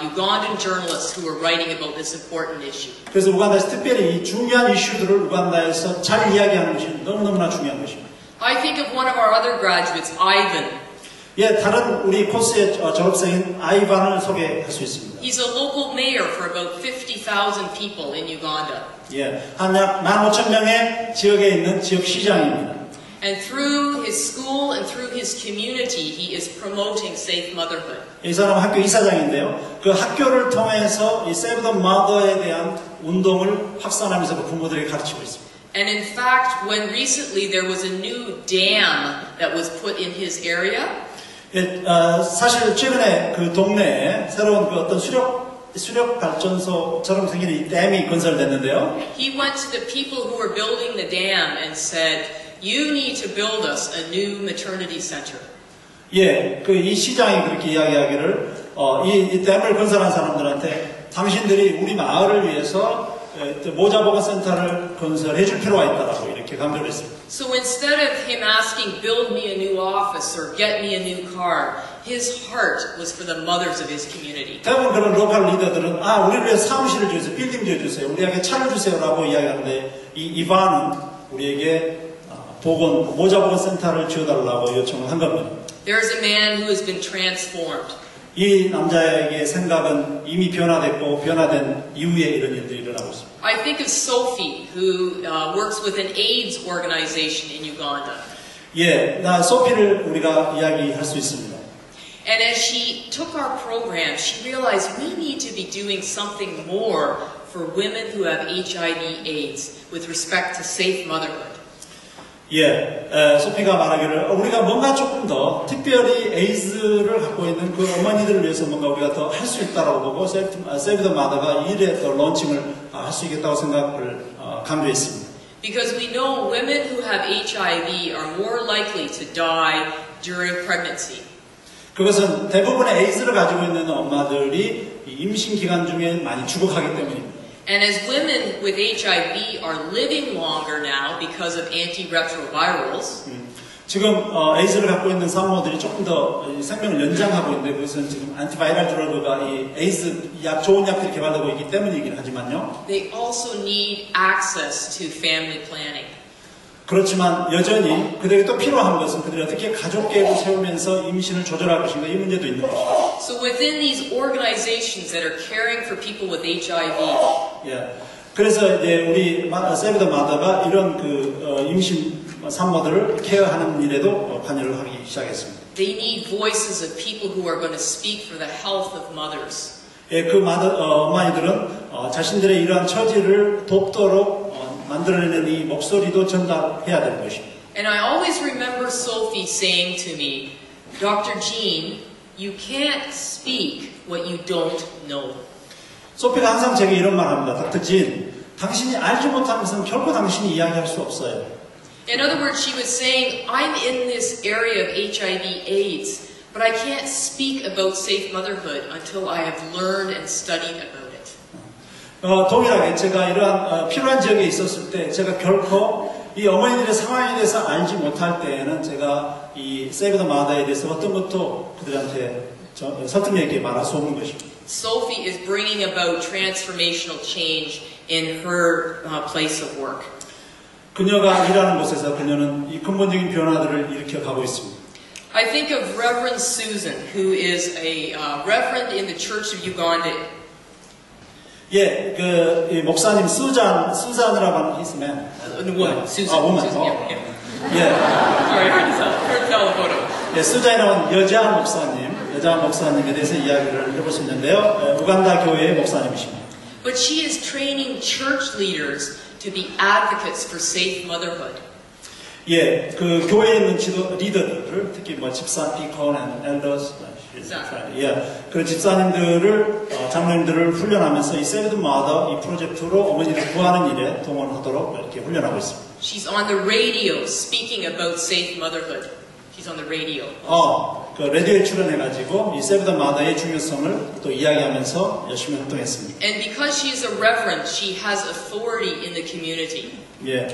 Ugandan journalists who are writing about this important issue. 그래서 우간다에서 특별히 이 중요한 이슈들을 우간다에서 잘 이야기하는 것이 너무너무나 중요한 것입니다. I think of one of our other graduates, Ivan. 예, 다른 우리 코스의 졸업생인 아이반을 소개할 수 있습니다. He's a local mayor for about 50,000 people in Uganda. 예, 한 약 15,000명의 지역에 있는 지역 시장입니다. And through his school and through his community, he is promoting safe motherhood. 이 사람은 학교 이사장인데요. 그 학교를 통해서 이 Save the Mother에 대한 운동을 확산하면서 그 부모들에게 가르치고 있습니다. And in fact, when recently there was a new dam that was put in his area, 예, 사실 최근에 그 동네에 새로운 그 어떤 수력 발전소처럼 생긴 이 댐이 건설됐는데요. he went to the people who were building the dam and said, "You need to build us a new maternity center." 예, 그 이 시장이 그렇게 이야기하기를 이 댐을 건설한 사람들한테 당신들이 우리 마을을 위해서 모자보건센터를 건설해 줄 필요가 있다라고 이렇게 강조를 했습니다. So instead of him asking, "Build me a new office" or "Get me a new car," his heart was for the mothers of his community. 대부분 그런 로컬 리더들은 우리를 위해 사무실을 주세요, 빌딩 주세요, 우리에게 차를 주세요라고 이야기하는데 이반은 우리에게 모자보건센터를 지어달라고 요청을 한 겁니다. There is a man who has been transformed. 이 남자에게 생각은 이미 변화됐고 변화된 이후에 이런 일들이 일어나고 있습니다. I think of Sophie, who works with an AIDS organization in Uganda. 예, 소피를 우리가 이야기할 수 있습니다. And as she took our program, she realized we need to be doing something more for women who have HIV/AIDS with respect to safe motherhood. 예, 소피가 말하기를 우리가 뭔가 조금 더 특별히 에이즈를 갖고 있는 그 어머니들을 위해서 뭔가 우리가 더 할 수 있다라고 보고 Save the Mother가 이래 더 론칭을 할 수 있겠다고 생각을 강조했습니다. Because we know women who have HIV are more likely to die during pregnancy. 그것은 대부분의 에이즈를 가지고 있는 엄마들이 이 임신 기간 중에 많이 죽어가기 때문입니다. And as women with HIV are living longer now because of antiretrovirals, 지금 에이즈를 갖고 있는 산모들이 조금 더 생명을 연장하고 있는데 그것은 지금 안티바이럴 드러그가 이 에이즈 약 좋은 약들이 개발되고 있기 때문이긴 하지만요. they also need access to family planning. 그렇지만 여전히 그들에게 또 필요한 것은 그들이 어떻게 가족 계획을 세우면서 임신을 조절할 것인가 이 문제도 있는 것입니다. So within these organizations that are caring for people with HIV, 예. 그래서 이제 우리 세이브 더 마더가 이런 임신 산모들을 케어하는 일에도 관여를 하기 시작했습니다. they need voices of people who are going to speak for the health of mothers. 예, 그 어머니들은 자신들의 이러한 처지를 돕도록 만들어내는 이 목소리도 전달해야 되는 것입니다. And I always remember Sophie saying to me, Dr. Jean, you can't speak what you don't know. 소피가 항상 제게 이런 말 합니다. 닥터 진, 당신이 알지 못한 것은 결코 당신이 이야기할 수 없어요. In other words, she was saying, I'm in this area of HIV/AIDS, but I can't speak about safe motherhood until I have learned and studied about it. 동일하게 제가 이러한 필요한 지역에 있었을 때 제가 결코 이 어머니들의 상황에 대해서 알지 못할 때에는 제가 이 세이브 더 마더에 대해서 어떤 것도 그들한테 설득력 있게 말할 수 없는 것입니다. Sophie is bringing about transformational change in her place of work. 그녀가 일하는 곳에서 그녀는 이 근본적인 변화들을 일으켜 가고 있습니다. I think of Reverend Susan, who is a reverend in the Church of Uganda. 예, 이 목사님 수잔이라고 하는 히스맨. Woman, Susan. woman. Susan, yeah. 예. Sorry, hard to tell the photo. 예, 수잔이라는 여자 목사님에 대해서 이야기를 해볼 수 있는데요. 우간다 교회의 목사님이십니다. But she is training church leaders to be advocates for safe motherhood. 예, 그 교회에 있는 리더들을 특히 집사, 디콘, 엘더스, 예, 그 집사님들을 장로님들을 훈련하면서 이 세이브 더 마더 이 프로젝트로 어머니를 구하는 일에 동원하도록 이렇게 훈련하고 있습니다. She's on the radio speaking about safe motherhood. She's on the radio. 그 라디오에 출연해가지고 이 세이브 더 마더의 중요성을 또 이야기하면서 열심히 활동했습니다. And because she is a reverend, she has authority in the community. 예,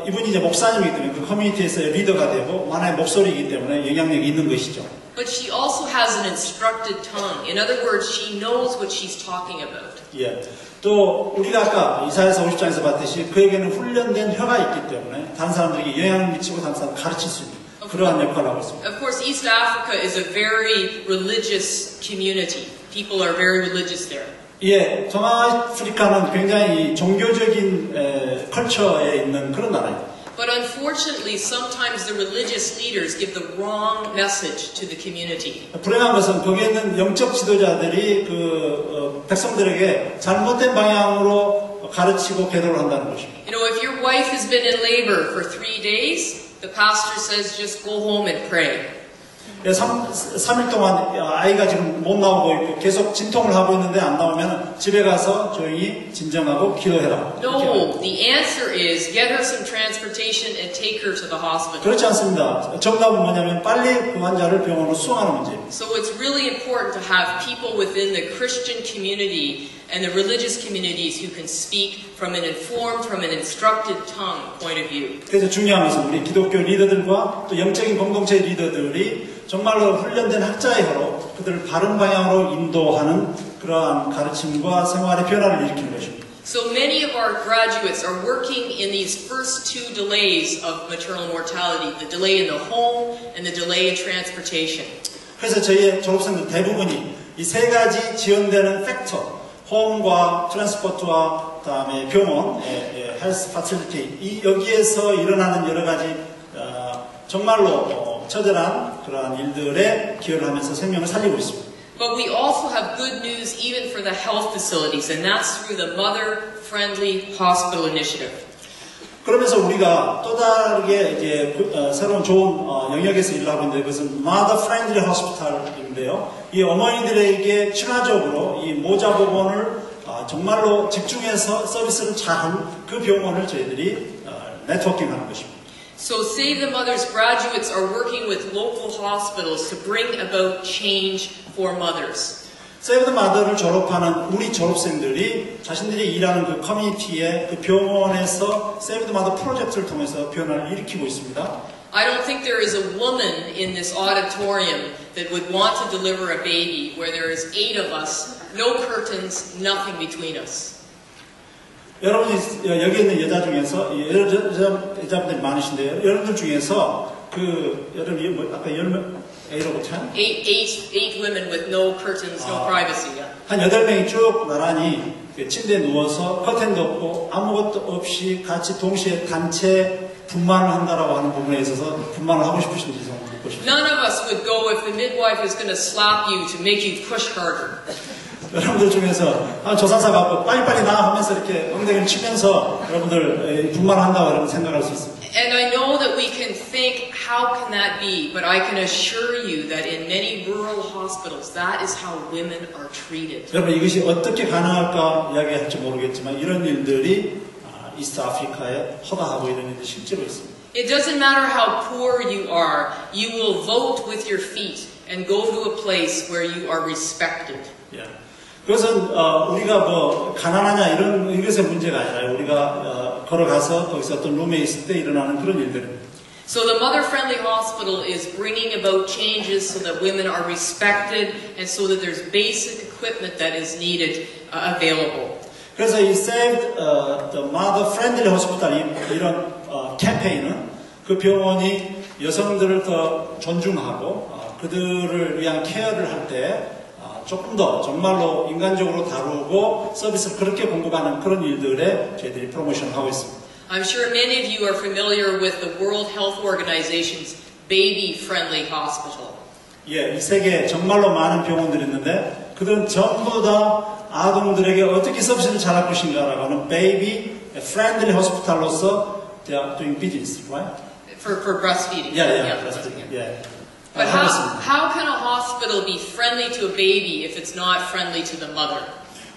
이분이 이제 목사님이기 때문에 그 커뮤니티에서의 리더가 되고 만화의 목소리이기 때문에 영향력이 있는 것이죠. But she also has an instructed tongue. In other words, she knows what she's talking about. 예. 또 우리가 아까 이사야서 50장에서 봤듯이 그에게는 훈련된 혀가 있기 때문에 다른 사람들에게 영향을 미치고 다른 사람을 가르칠 수 있는 그러한 역할을 하고 있습니다. Of course, East Africa is a very religious community. People are very religious there. 예, 동아프리카는 굉장히 종교적인 컬처에 있는 그런 나라입니다. But unfortunately, sometimes the religious leaders give the wrong message to the community. 불행한 것은 거기에 있는 영적 지도자들이 백성들에게 잘못된 방향으로 가르치고 계도를 한다는 것입니다. You know, if your wife has been in labor for 3 days, the pastor says just go home and pray. 3일 동안 아이가 지금 못 나오고 있고 계속 진통을 하고 있는데 안 나오면 집에 가서 조용히 진정하고 기도해라. No, the answer is get her some transportation and take her to the hospital. 그렇지 않습니다. 정답은 뭐냐면 빨리 그 환자를 병원으로 수송하는 문제입니다. So it's really important to have people within the Christian community and the religious communities who can speak from an informed, from an instructed tongue point of view. 그래서 중요한 것은 우리 기독교 리더들과 또 영적인 공동체 리더들이 정말로 훈련된 학자의 혀로 그들을 바른 방향으로 인도하는 그러한 가르침과 생활의 변화를 일으키는 것입니다. So many of our graduates are working in these first 2 delays of maternal mortality, the delay in the home and the delay in transportation. 그래서 저희의 졸업생들 대부분이 이 3가지 지연되는 팩터, 홈과 트랜스포트와 그다음에 병원, 헬스 파실리티 여기에서 일어나는 여러 가지 정말로 처절한 그러한 일들에 기여를 하면서 생명을 살리고 있습니다. But we also have good news even for the health facilities, and that's through the Mother Friendly Hospital Initiative. 그러면서 우리가 또 다르게 이제 새로운 좋은 영역에서 일을 하고 있는데 그것은 Mother Friendly Hospital인데요. 이 어머니들에게 친화적으로 이 모자보건을 정말로 집중해서 서비스를 잘한 그 병원을 저희들이 네트워킹하는 것입니다. So Save the Mothers graduates are working with local hospitals to bring about change for mothers. 세이브 더 마더를 졸업하는 우리 졸업생들이 자신들이 일하는 그 커뮤니티에 그 병원에서 세이브 더 마더 프로젝트를 통해서 변화를 일으키고 있습니다. I don't think there is a woman in this auditorium that would want to deliver a baby where there is 8 of us, no curtains, nothing between us. 여러분이 여기 있는 여자 중에서 여자분들이 많으신데요. 여러분들 중에서 그 여러분이 뭐 아까 10명 8 over 10? 8 women with no curtains, no privacy. Yeah. 한 8명이 쭉 나란히 그 침대에 누워서 커튼도 없고 아무것도 없이 같이 동시에 단체 분만을 한다라고 하는 부분에 있어서 분만을 하고 싶으신지 좀 묻고 싶습니다. None of us would go if the midwife is going to slap you to make you push harder. 여러분들 중에서 조산사 갖고 빨리빨리 나 하면서 이렇게 엉덩이를 치면서 여러분들 분만을 한다고 여러분 생각할 수 있습니다. And I know that we can think, how can that be? But I can assure you that in many rural hospitals, that is how women are treated. 여러분 이것이 어떻게 가능할까 이야기할지 모르겠지만 이런 일들이 이스트 아프리카에 허다하고 이런 일들이 실제로 있습니다. It doesn't matter how poor you are, you will vote with your feet and go to a place where you are respected. 예. 그것은 우리가 뭐 가난하냐 이것의 문제가 아니라 우리가 걸어가서 거기서 어떤 룸에 있을 때 일어나는 그런 일들입니다. So the mother-friendly hospital is bringing about changes so that women are respected and so that there's basic equipment that is needed available. 그래서 이 Save the Mother Friendly Hospital 이런 캠페인은 그 병원이 여성들을 더 존중하고 그들을 위한 케어를 할 때 조금 더 정말로 인간적으로 다루고 서비스를 그렇게 공급하는 그런 일들에 저희들이 프로모션을 하고 있습니다. I'm sure many of you are familiar with the World Health Organization's baby-friendly hospital. 예, 이 세계에 정말로 많은 병원들이 있는데 그들은 전부 다 아동들에게 어떻게 서비스를 잘할 것인가라고 하는 baby friendly hospital로서 they are doing business, right? For breastfeeding. Yeah, breastfeeding. Yeah. But how can a hospital be friendly to a baby if it's not friendly to the mother?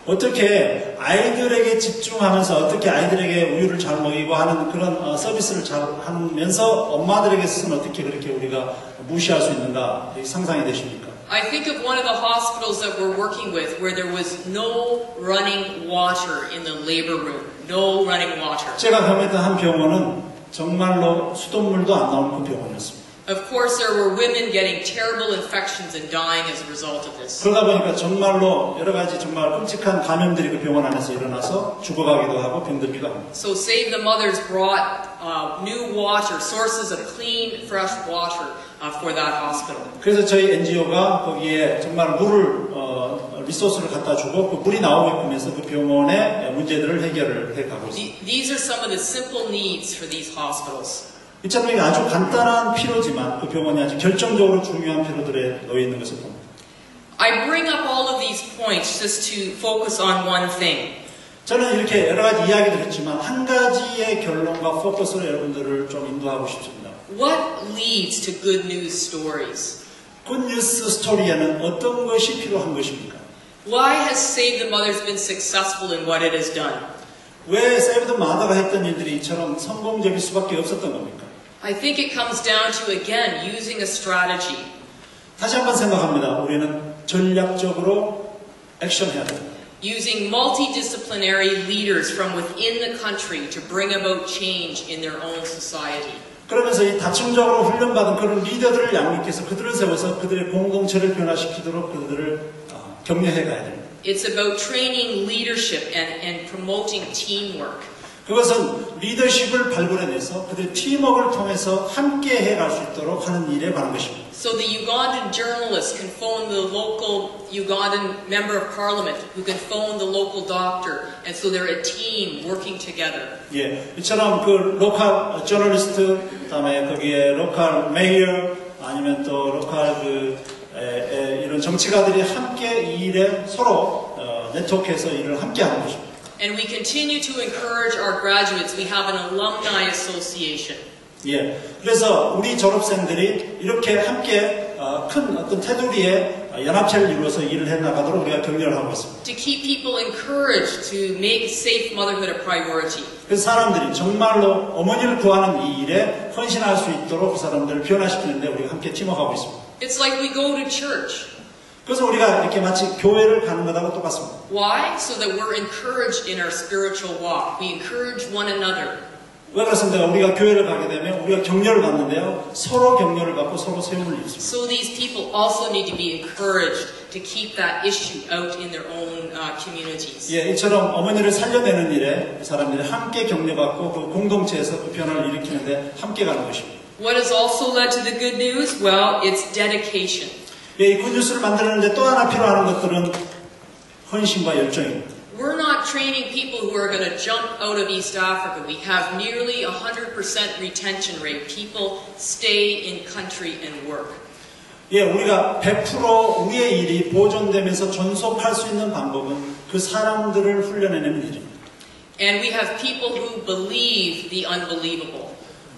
어떻게 아이들에게 집중하면서 어떻게 아이들에게 우유를 잘 먹이고 하는 그런 서비스를 잘 하면서 엄마들에게서는 어떻게 그렇게 우리가 무시할 수 있는가 상상이 되십니까? I think of one of the hospitals that we're working with where there was no running water in the labor room. No running water. 제가 경험했던 한 병원은 정말로 수돗물도 안 나오는 그 병원이었습니다. Of course, there were women getting terrible infections and dying as a result of this. 그러다 보니까 정말로 여러 가지 정말 끔찍한 감염들이 그 병원 안에서 일어나서 죽어가기도 하고 병들기도 합니다. So Save the Mothers brought new water, sources of clean, fresh water for that hospital. 그래서 저희 NGO가 거기에 정말 물을 리소스를 갖다 주고 그 물이 나오게끔 해서 그 병원의 문제들을 해결을 해가고 있습니다. These are some of the simple needs for these hospitals. 이처럼 아주 간단한 필요지만 그 병원이 아주 결정적으로 중요한 필요들에 놓여 있는 것을 봅니다. I bring up all of these points just to focus on one thing. 저는 이렇게 여러 가지 이야기를 했지만 한 가지의 결론과 포커스로 여러분들을 좀 인도하고 싶습니다. What leads to good news stories? 굿뉴스 스토리에는 어떤 것이 필요한 것입니까? Why has Save the Mothers been successful in what it has done? 왜 세이브 더 마더가 했던 일들이 이처럼 성공적일 수밖에 없었던 겁니까? I think it comes down to, again, using a strategy. 다시 한번 생각합니다. 우리는 전략적으로 액션해야 됩니다. Using multidisciplinary leaders from within the country to bring about change in their own society. 그러면서 이 다층적으로 훈련받은 그런 리더들을 양육해서 그들을 세워서 그들의 공동체를 변화시키도록 그들을 격려해 가야 됩니다. It's about training leadership and promoting teamwork. 그것은 리더십을 발굴해내서 그들의 팀워크를 통해서 함께 해갈 수 있도록 하는 일에 관한 것입니다. So the Ugandan journalist can phone the local Ugandan member of parliament who can phone the local doctor, and so they're a team working together. 예, 이처럼 그 로컬 저널리스트, 그다음에 거기에 로컬 메이어 아니면 또 로컬 이런 정치가들이 함께 이 일에 서로 네트워크해서 일을 함께 하는 것입니다. And we continue to encourage our graduates. We have an alumni association. 예, 그래서 우리 졸업생들이 이렇게 함께 큰 어떤 테두리에 연합체를 이루어서 일을 해나가도록 우리가 격려를 하고 있습니다. To keep people encouraged to make safe motherhood a priority. 그래서 사람들이 정말로 어머니를 구하는 이 일에 헌신할 수 있도록 그 사람들을 변화시키는데 우리가 함께 팀워크하고 있습니다. It's like we go to church. 그래서 우리가 이렇게 마치 교회를 가는 것하고 똑같습니다. Why? So that we're encouraged in our spiritual walk. We encourage one another. 왜 그렇습니까? 우리가 교회를 가게 되면 우리가 격려를 받는데요. 서로 격려를 받고 서로 세움을 입습니다. So these people also need to be encouraged to keep that issue out in their own communities. 예, 이처럼 어머니를 살려내는 일에 사람들이 함께 격려받고 그 공동체에서 그 변화를 일으키는데 함께 가는 것입니다. What has also led to the good news? Well, it's dedication. 예, 이 굿뉴스를 만들었는데 또 하나 필요한 것들은 헌신과 열정입니다. We're not training people who are going to jump out of East Africa. We have nearly 100% retention rate. People stay in country and work. 예, 우리가 100% 우리의 일이 보존되면서 존속할 수 있는 방법은 그 사람들을 훈련해내는 일입니다. And we have people who believe the unbelievable.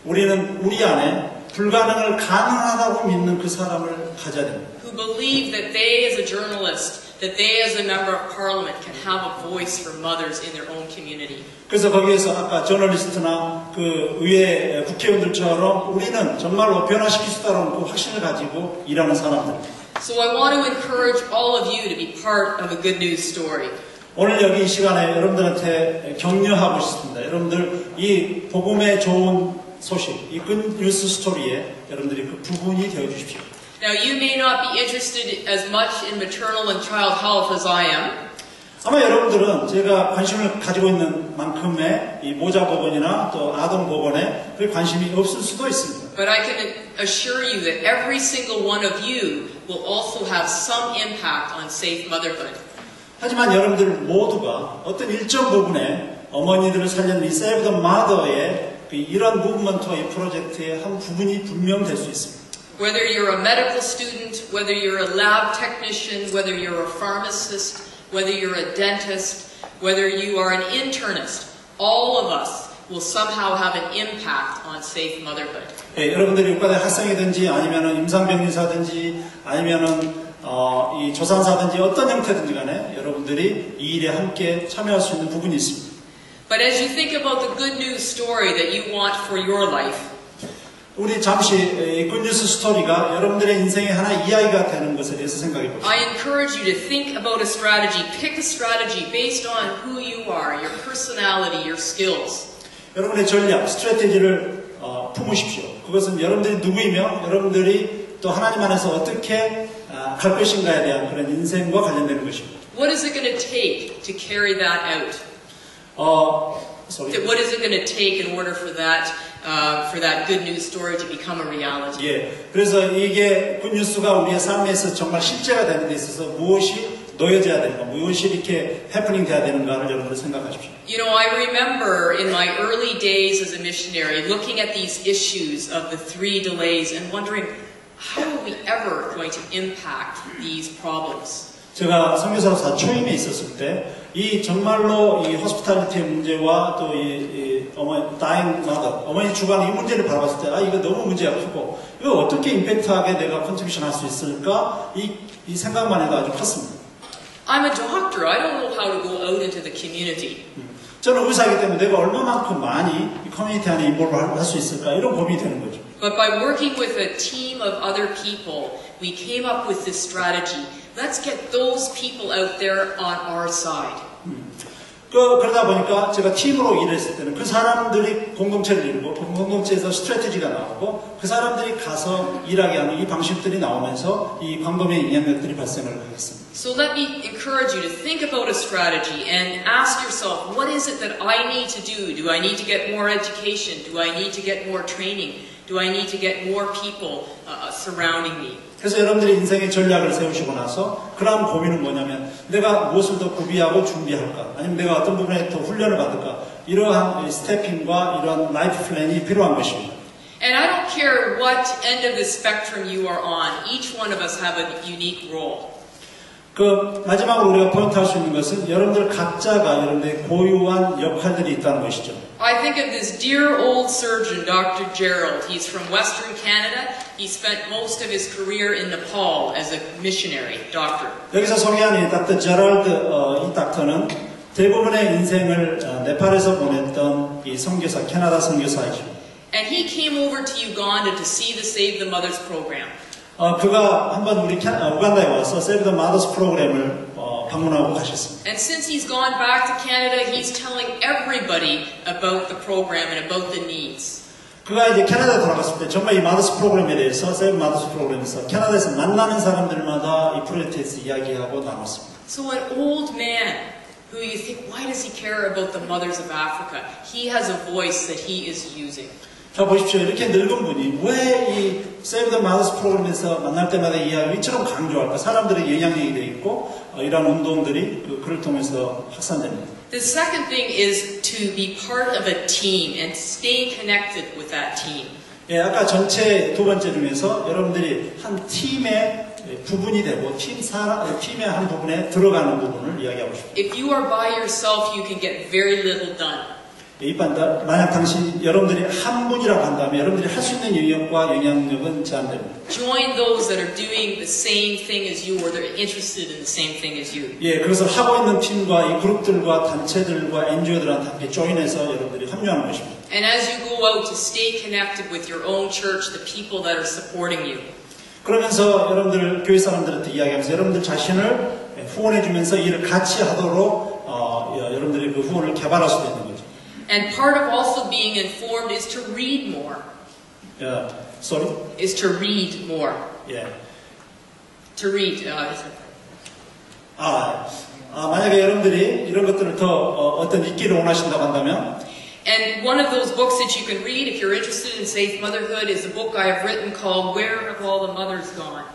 우리는 우리 안에 불가능을 가능하다고 믿는 그 사람을 가져야 됩니다. Who believe that they as a journalist, that they as a member of parliament can have a voice for mothers in their own community. 그래서 거기에서 아까 저널리스트나 그 의회 국회의원들처럼 우리는 정말로 변화시킬 수 있다는 그 확신을 가지고 일하는 사람들. So I want to encourage all of you to be part of a good news story. 오늘 여기 이 시간에 여러분들한테 격려하고 싶습니다. 여러분들 이 복음의 좋은 소식, 이 굿뉴스 스토리에 여러분들이 그 부분이 되어 주십시오. Now you may not be interested as much in maternal and child health as I am. 아마 여러분들은 제가 관심을 가지고 있는 만큼의 이 모자 보건이나 또 아동 보건에 그 관심이 없을 수도 있습니다. But I can assure you that every single one of you will also have some impact on safe motherhood. 하지만 여러분들 모두가 어떤 일정 부분에 어머니들을 살리는 이 Save the Mother의 이런 무브먼트와 이 프로젝트의 한 부분이 분명 될 수 있습니다. Whether you're a medical student, whether you're a lab technician, whether you're a pharmacist, whether you're a dentist, whether you are an internist, all of us will somehow have an impact on safe motherhood. 예, 여러분들이 육과대 학생이든지 아니면은 임상병리사든지 아니면은 이 조산사든지 어떤 형태든지 간에 여러분들이 이 일에 함께 참여할 수 있는 부분이 있습니다. But as you think about the good news story that you want for your life, 우리 잠시 이 굿뉴스 스토리가 여러분들의 인생의 하나 이야기가 되는 것에 대해서 생각해 보십시오. I encourage you to think about a strategy. Pick a strategy based on who you are, your personality, your skills. 여러분의 전략, 스트래티지를 품으십시오. 그것은 여러분들이 누구이며 여러분들이 또 하나님 안에서 어떻게 갈 것인가에 대한 그런 인생과 관련되는 것입니다. What is it going to take to carry that out? What is it going to take in order for that good news story to become a reality? 예, 그래서 이게 굿뉴스가 우리의 삶에서 정말 실제가 되는 데 있어서 무엇이 놓여져야 되는가, 무엇이 이렇게 해프닝 돼야 되는가를 여러분들 생각하십시오. You know, I remember in my early days as a missionary looking at these issues of the 3 delays and wondering, how are we ever going to impact these problems? 제가 선교사로서 초임에 있었을 때 이 정말로 이 호스피탈리티의 문제와 또 이 어머니 다잉 마더 어머니 주간 이 문제를 바라봤을 때 이거 너무 문제가 크고 이거 어떻게 임팩트하게 내가 컨트리뷰션 할 수 있을까 이 생각만 해도 아주 컸습니다. I'm a doctor. I don't know how to go out into the community. 저는 의사이기 때문에 내가 얼마만큼 많이 이 커뮤니티 안에 인볼브 할 수 있을까 이런 고민이 되는 거죠. But by working with a team of other people, we came up with this strategy. Let's get those people out there on our side. 그러다 보니까 제가 팀으로 일했을 때는 그 사람들이 공동체를 이루고 공동체에서 스트래티지가 나오고 그 사람들이 가서 일하게 하는 이 방식들이 나오면서 이 광범위의 영향력들이 발생을 하겠습니다. So let me encourage you to think about a strategy and ask yourself, what is it that I need to do? Do I need to get more education? Do I need to get more training? Do I need to get more people surrounding me? 그래서 여러분들이 인생의 전략을 세우시고 나서 그러한 고민은 뭐냐면 내가 무엇을 더 구비하고 준비할까? 아니면 내가 어떤 부분에 더 훈련을 받을까? 이러한 스태핑과 이러한 라이프 플랜이 필요한 것입니다. And I don't care what end of the spectrum you are on. Each one of us have a unique role. 그 마지막으로 우리가 포인트할 수 있는 것은 여러분들 각자가 여러분들의 고유한 역할들이 있다는 것이죠. I think of this dear old surgeon, Dr. Gerald. He's from Western Canada. He spent most of his career in Nepal as a missionary doctor. 여기서 소개하는 닥터 제럴드 이 닥터는 대부분의 인생을 네팔에서 보냈던 이 선교사, 캐나다 선교사이죠. And he came over to Uganda to see the Save the Mothers program. 그가 한번 우리 우간다에 와서 Save the Mothers 프로그램을 방문하고 가셨습니다. And since he's gone back to Canada, he's telling everybody about the program and about the needs. 그가 이제 캐나다에 돌아갔을 때 정말 이 마더스 프로그램에 대해서 Save Mothers 프로그램에서 캐나다에서 만나는 사람들마다 이 프로젝트에 대해서 이야기하고 나눴습니다. So an old man who you think, why does he care about the mothers of Africa? He has a voice that he is using. 자 보십시오. 이렇게 늙은 분이 왜 이 Save the Mothers 프로그램에서 만날 때마다 이야기처럼 강조할까? 사람들의 영향력이 돼 있고 이러한 운동들이 그를 통해서 확산됩니다. The second thing is to be part of a team and stay connected with that team. 예, 아까 전체 두 번째 중에서 여러분들이 한 팀의 부분이 되고 팀의 한 부분에 들어가는 부분을 이야기하고 싶습니다. If you are by yourself, you can get very little done. 만약 여러분들이 한 분이라고 한다면 여러분들이 할 수 있는 영역과 영향력은 제한됩니다. Join those that are doing the same thing as you or they're interested in the same thing as you. 예, 그래서 하고 있는 팀과 이 그룹들과 단체들과 NGO들한테 함께 조인해서 여러분들이 합류하는 것입니다. And as you go out to stay connected with your own church, the people that are supporting you. 그러면서 여러분들 교회 사람들한테 이야기하면서 여러분들 자신을 후원해주면서 일을 같이 하도록 여러분들이 그 후원을 개발할 수도 있는 거죠. And part of also being informed is to read more. Sorry? Is to read more. 예. To read. 만약에 여러분들이 이런 것들을 더 어떤 읽기를 원하신다고 한다면 And one of those books that you can read if you're interested in safe motherhood is a book I have written called Where Have All the Mothers Gone?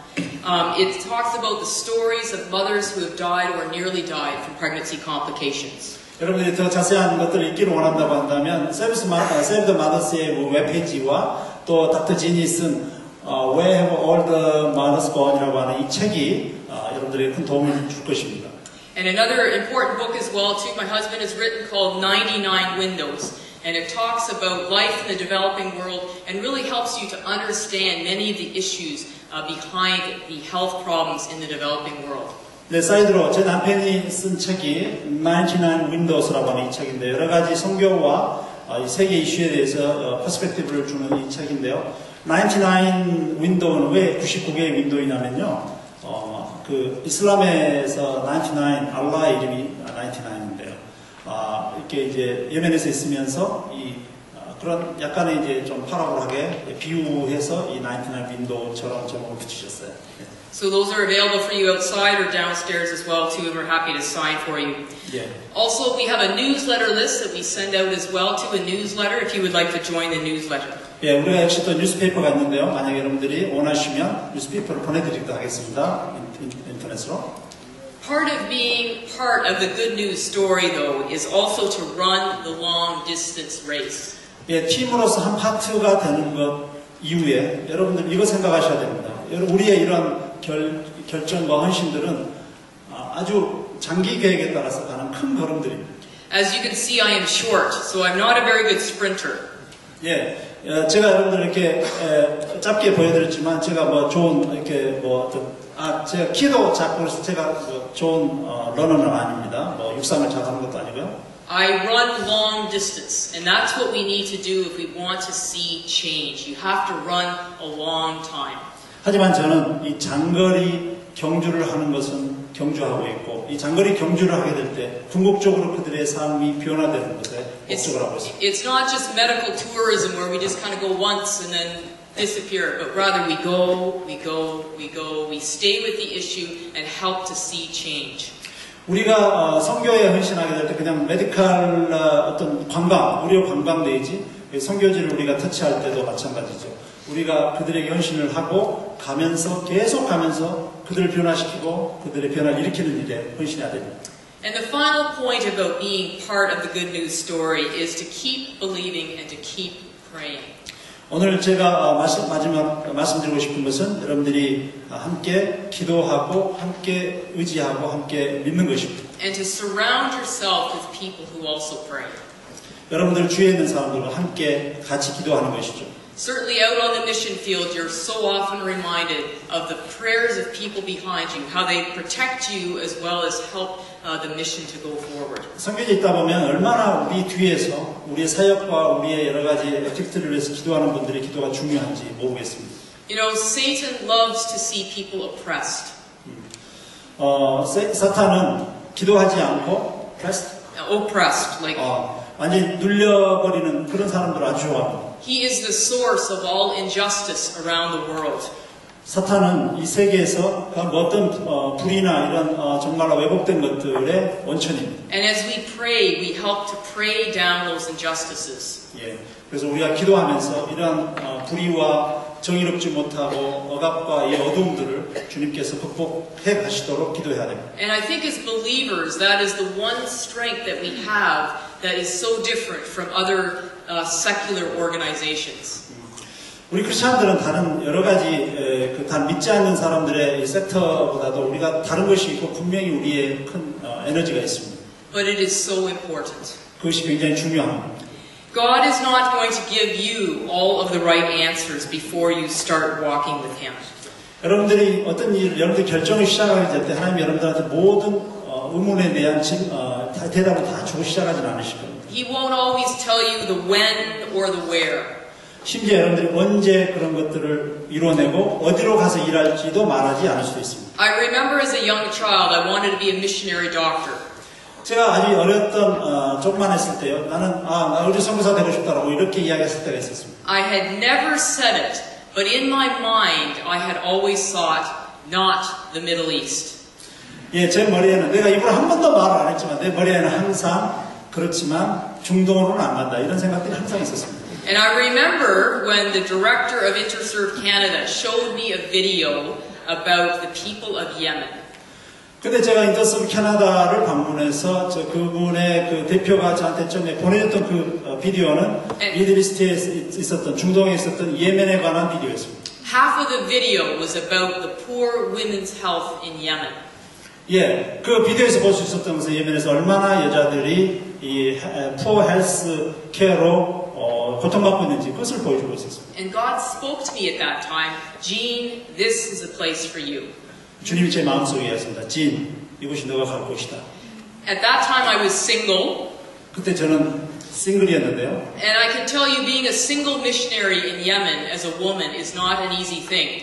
It talks about the stories of mothers who have died or nearly died from pregnancy complications. 여러분들이 더 자세한 것들을 읽기를 원한다고 한다면 Save the Mothers의 웹페이지와 또 닥터 진이 쓴 Where Have All the Mothers Gone이라고 하는 이 책이 여러분들에게 큰 도움을 줄 것입니다. And another important book as well, too, my husband has written called 99 Windows. And it talks about life in the developing world and really helps you to understand many of the issues behind the health problems in the developing world. 네, 사이드로 제 남편이 쓴 책이 99 Windows라고 하는 이 책인데 여러 가지 선교와 이 세계 이슈에 대해서 퍼스펙티브를 주는 이 책인데요. 99 Window는 왜 99개의 윈도우냐면요. 그 이슬람에서 99 알라의 이름이 99인데요. 이렇게 이제 예멘에서 있으면서 그런 약간의 이제 좀 파라볼하게 비유해서 이 99 윈도우처럼 제목을 붙이셨어요. So those are available for you outside or downstairs as well too, and we're happy to sign for you. Yeah. Also, we have a newsletter list that we send out as well to a newsletter if you would like to join the newsletter. 예, 우리가 역시 또 뉴스페이퍼가 있는데요. 만약 여러분들이 원하시면 뉴스페이퍼를 보내드리기도 하겠습니다. 인터넷으로. Part of being part of the good news story, though, is also to run the long distance race. 예, 팀으로서 한 파트가 되는 것 이후에 여러분들 이거 생각하셔야 됩니다. 우리의 이런 결정과 헌신들은 아주 장기 계획에 따라서 가는 큰 걸음들입니다. As you can see, I am short, so I'm not a very good sprinter. 예, 제가 여러분들 이렇게 짧게 보여드렸지만 제가 뭐 좋은 이렇게 제가 키도 작고 그래서 제가 좋은 러너는 아닙니다. 뭐 육상을 잘하는 것도 아니고요. I run long distance, and that's what we need to do if we want to see change. You have to run a long time. 하지만 저는 이 장거리 경주를 하는 것은 경주하고 있고 이 장거리 경주를 하게 될 때 궁극적으로 그들의 삶이 변화되는 것에 목적을 하고 있습니다. It's not just medical tourism where we just kind of go once and then disappear, but rather we go, we stay with the issue and help to see change. 우리가 선교에 헌신하게 될 때 그냥 메디컬 어떤 관광, 의료 관광 내지 선교지를 우리가 터치할 때도 마찬가지죠. 우리가 그들에게 헌신을 하고 계속 가면서 그들을 변화시키고 그들의 변화를 일으키는 일에 헌신해야 됩니다. And the final point about being part of the good news story is to keep believing and to keep praying. 오늘 제가 마지막 말씀드리고 싶은 것은 여러분들이 함께 기도하고 함께 의지하고 함께 믿는 것입니다. And to surround yourself with people who also pray. 여러분들 주위에 있는 사람들과 함께 같이 기도하는 것이죠. Certainly out on the mission field, you're so often reminded of the prayers of people behind you, how they protect you as well as help the mission to go forward. 성경에 있다 보면 얼마나 우리 뒤에서 우리의 사역과 우리의 여러 가지 액티비티를 위해서 기도하는 분들의 기도가 중요한지 모르겠습니다. You know, Satan loves to see people oppressed. 사탄은 기도하지 않고 Oppressed, like 완전히 눌려버리는 그런 사람들을 아주 좋아합니다. he is the source of all injustice around the world. 사탄은 이 세계에서 어떤 불이나 이런 정말로 왜곡된 것들의 원천입니다. And as we pray, we help to pray down those injustices. 예, 그래서 우리가 기도하면서 이러한 불의와 정의롭지 못하고 억압과 이 어두움들을 주님께서 극복해 가시도록 기도해야 됩니다. And I think as believers, that is the one strength that we have that is so different from other secular organizations. 우리 크리스천들은 다른 여러 가지 단 믿지 않는 사람들의 섹터보다도 우리가 다른 것이 있고 분명히 우리의 큰 에너지가 있습니다. But it is so important. 그것이 굉장히 중요합니다. God is not going to give you all of the right answers before you start walking with Him. 여러분들이 어떤 일, 여러분들 결정을 시작하게 될 때 하나님이 여러분들한테 모든 의문에 대한 대답을 다 주고 시작하지는 않으실 겁니다. He won't always tell you the when or the where. 심지어 여러분들이 언제 그런 것들을 이뤄내고 어디로 가서 일할지도 말하지 않을 수도 있습니다. I remember as a young child, I wanted to be a missionary doctor. 제가 아주 어렸던 조금만 했을 때요. 나는 나 의료 선교사 되고 싶다라고 이렇게 이야기했을 때가 있었습니다. I had never said it, but in my mind, I had always thought, not the Middle East. 예, 제 머리에는 내가 입으로 한 번도 말을 안 했지만 내 머리에는 항상 그렇지만 중동으로는 안 간다 이런 생각들이 항상 있었습니다. And I remember when the director of Interserve Canada showed me a video about the people of Yemen. 근데 제가 인터서브 캐나다를 방문해서 그분의 그 대표가 저한테 처음에 보내줬던 그 비디오는 미들이스트에 있었던 중동에 있었던 예멘에 관한 비디오였습니다. Half of the video was about the poor women's health in Yemen. 예, 그 비디오에서 볼 수 있었던 것은 예멘에서 얼마나 여자들이 이 푸어 헬스 케어로 고통받고 있는지 그것을 보여주고 있었습니다. And God spoke to me at that time, Jean, this is a place for you. 주님이 제 마음속에 하셨습니다. 진, 이곳이 너가 갈 곳이다. At that time I was single. 그때 저는 싱글이었는데요. And I can tell you being a single missionary in Yemen as a woman is not an easy thing.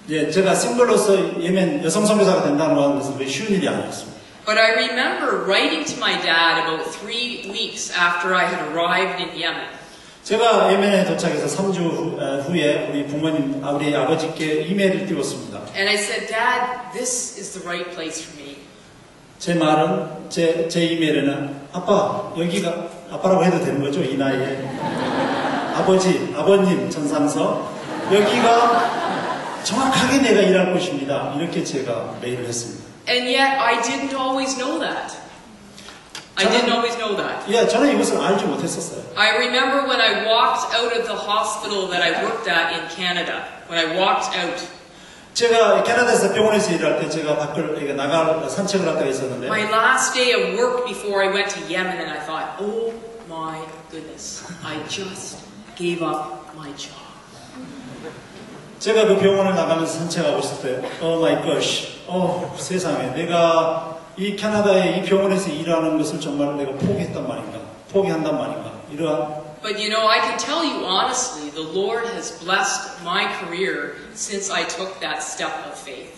예, 제가 싱글로서 예멘 여성 선교사가 된다는 것은 쉬운 일이 아니었습니다. But I remember writing to my dad about 3 weeks after I had arrived in Yemen. 제가 예멘에 도착해서 3주 후에 우리 부모님, 우리 아버지께 이메일을 띄웠습니다. And I said, Dad, this is the right place for me. 제 말은, 제 이메일에는 아빠, 여기가, 아빠라고 해도 되는 거죠? 이 나이에. 아버님, 전상서, 여기가 정확하게 내가 일할 곳입니다. 이렇게 제가 메일을 했습니다. And yet I didn't always know that. I didn't always know that. 예, 저는 이것을 알지 못했었어요. I remember when I walked out of the hospital that I worked at in Canada. When I walked out. 제가 캐나다에서 병원에서 일할 때 제가 밖을 산책을 할 때가 있었는데. My last day of work before I went to Yemen, and I thought, oh my goodness, I just gave up my job. 제가 그 병원을 나가면서 산책하고 있을 때, oh my gosh, 세상에 내가 이 캐나다의 이 병원에서 일하는 것을 정말 내가 포기한단 말인가, 이러한. But you know, I can tell you honestly, the Lord has blessed my career since I took that step of faith.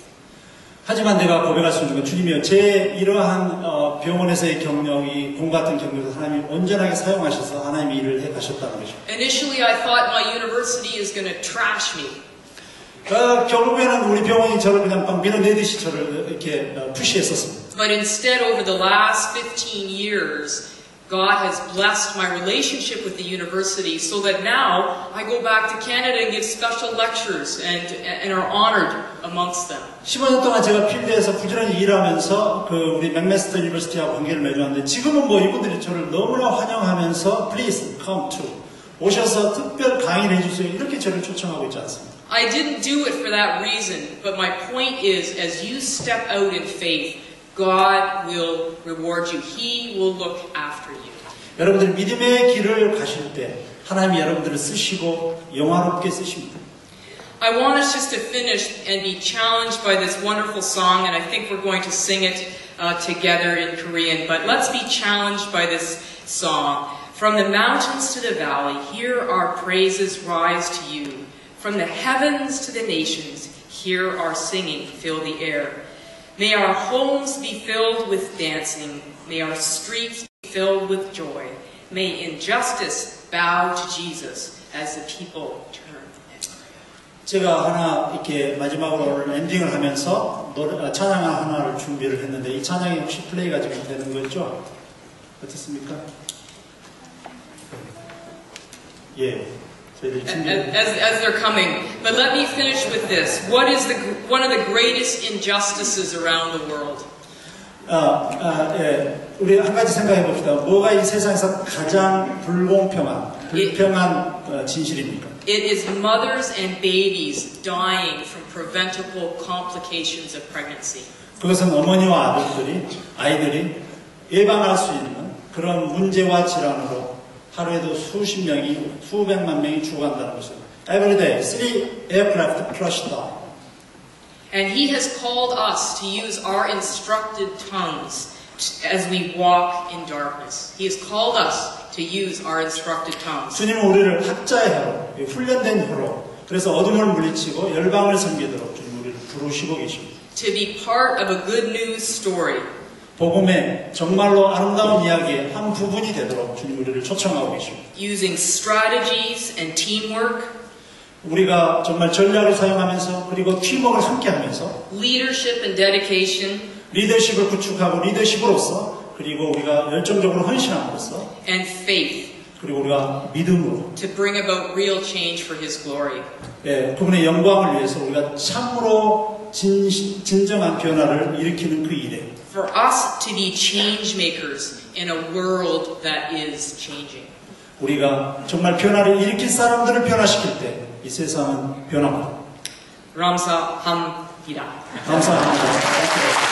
하지만 내가 고백할 수 있는 건 주님이여, 제 이러한 병원에서의 경력이 공 같은 경력을 하나님이 온전하게 사용하셔서 하나님이 일을 해 가셨다는 것이죠. Initially, I thought my university is going to trash me. 결국에는 우리 병원이 저를 그냥 막 밀어내듯이 저를 이렇게 푸시했었습니다. But instead, over the last 15 years, God has blessed my relationship with the university so that now I go back to Canada and give special lectures and are honored amongst them. 15년 동안 제가 필드에서 부지런히 일하면서 우리 맥메스터 유니버시티하고 관계를 맺었는데 지금은 이분들이 저를 너무나 환영하면서 please come to 오셔서 특별 강의를 해주세요. 이렇게 저를 초청하고 있지 않습니다. I didn't do it for that reason, but my point is, as you step out in faith, God will reward you. He will look after you. 여러분들 믿음의 길을 가실 때 하나님이 여러분들을 쓰시고 영화롭게 쓰십니다. I want us just to finish and be challenged by this wonderful song, and I think we're going to sing it together in Korean, but let's be challenged by this song. From the mountains to the valley, here our praises rise to you. From the heavens to the nations, here our singing fill the air. May our homes be filled with dancing. May our streets be filled with joy. May injustice bow to Jesus as the people turn. 제가 하나 이렇게 마지막으로 오늘 엔딩을 하면서 찬양 하나를 준비를 했는데 이 찬양이 혹시 플레이가 지금 되는 거죠? 어떻습니까? 예. 저희들이 As they're coming, but let me finish with this. What is one of the greatest injustices around the world? 예. 우리 한 가지 생각해 봅시다. 뭐가 이 세상에서 가장 불평한 진실입니까? It is mothers and babies dying from preventable complications of pregnancy. 그것은 어머니와 아이들이 예방할 수 있는 그런 문제와 질환으로 하루에도 수십 명이, 수백만 명이 죽어간다는 것입니다. Every day, 3 aircraft crashed down. And He has called us to use our instructed tongues as we walk in darkness. He has called us to use our instructed tongues. 주님은 우리를 학자의 혀로, 훈련된 혀로, 그래서 어둠을 물리치고 열방을 섬기도록 주님 우리를 부르시고 계십니다. To be part of a good news story. 복음의 정말로 아름다운 이야기의 한 부분이 되도록 주님 우리를 초청하고 계십니다. Using strategies and teamwork. 우리가 정말 전략을 사용하면서 그리고 팀워크를 함께하면서 Leadership and dedication. 리더십을 구축하고 리더십으로서 그리고 우리가 열정적으로 헌신함으로써 And faith. 그리고 우리가 믿음으로 To bring about real change for His glory. 예, 그분의 영광을 위해서 우리가 참으로 진정한 변화를 일으키는 그 일에 For us to be change makers in a world that is changing. 우리가 정말 변화를 일으킬 사람들을 변화시킬 때 이 세상은 변합니다. 감사합니다. 감사합니다.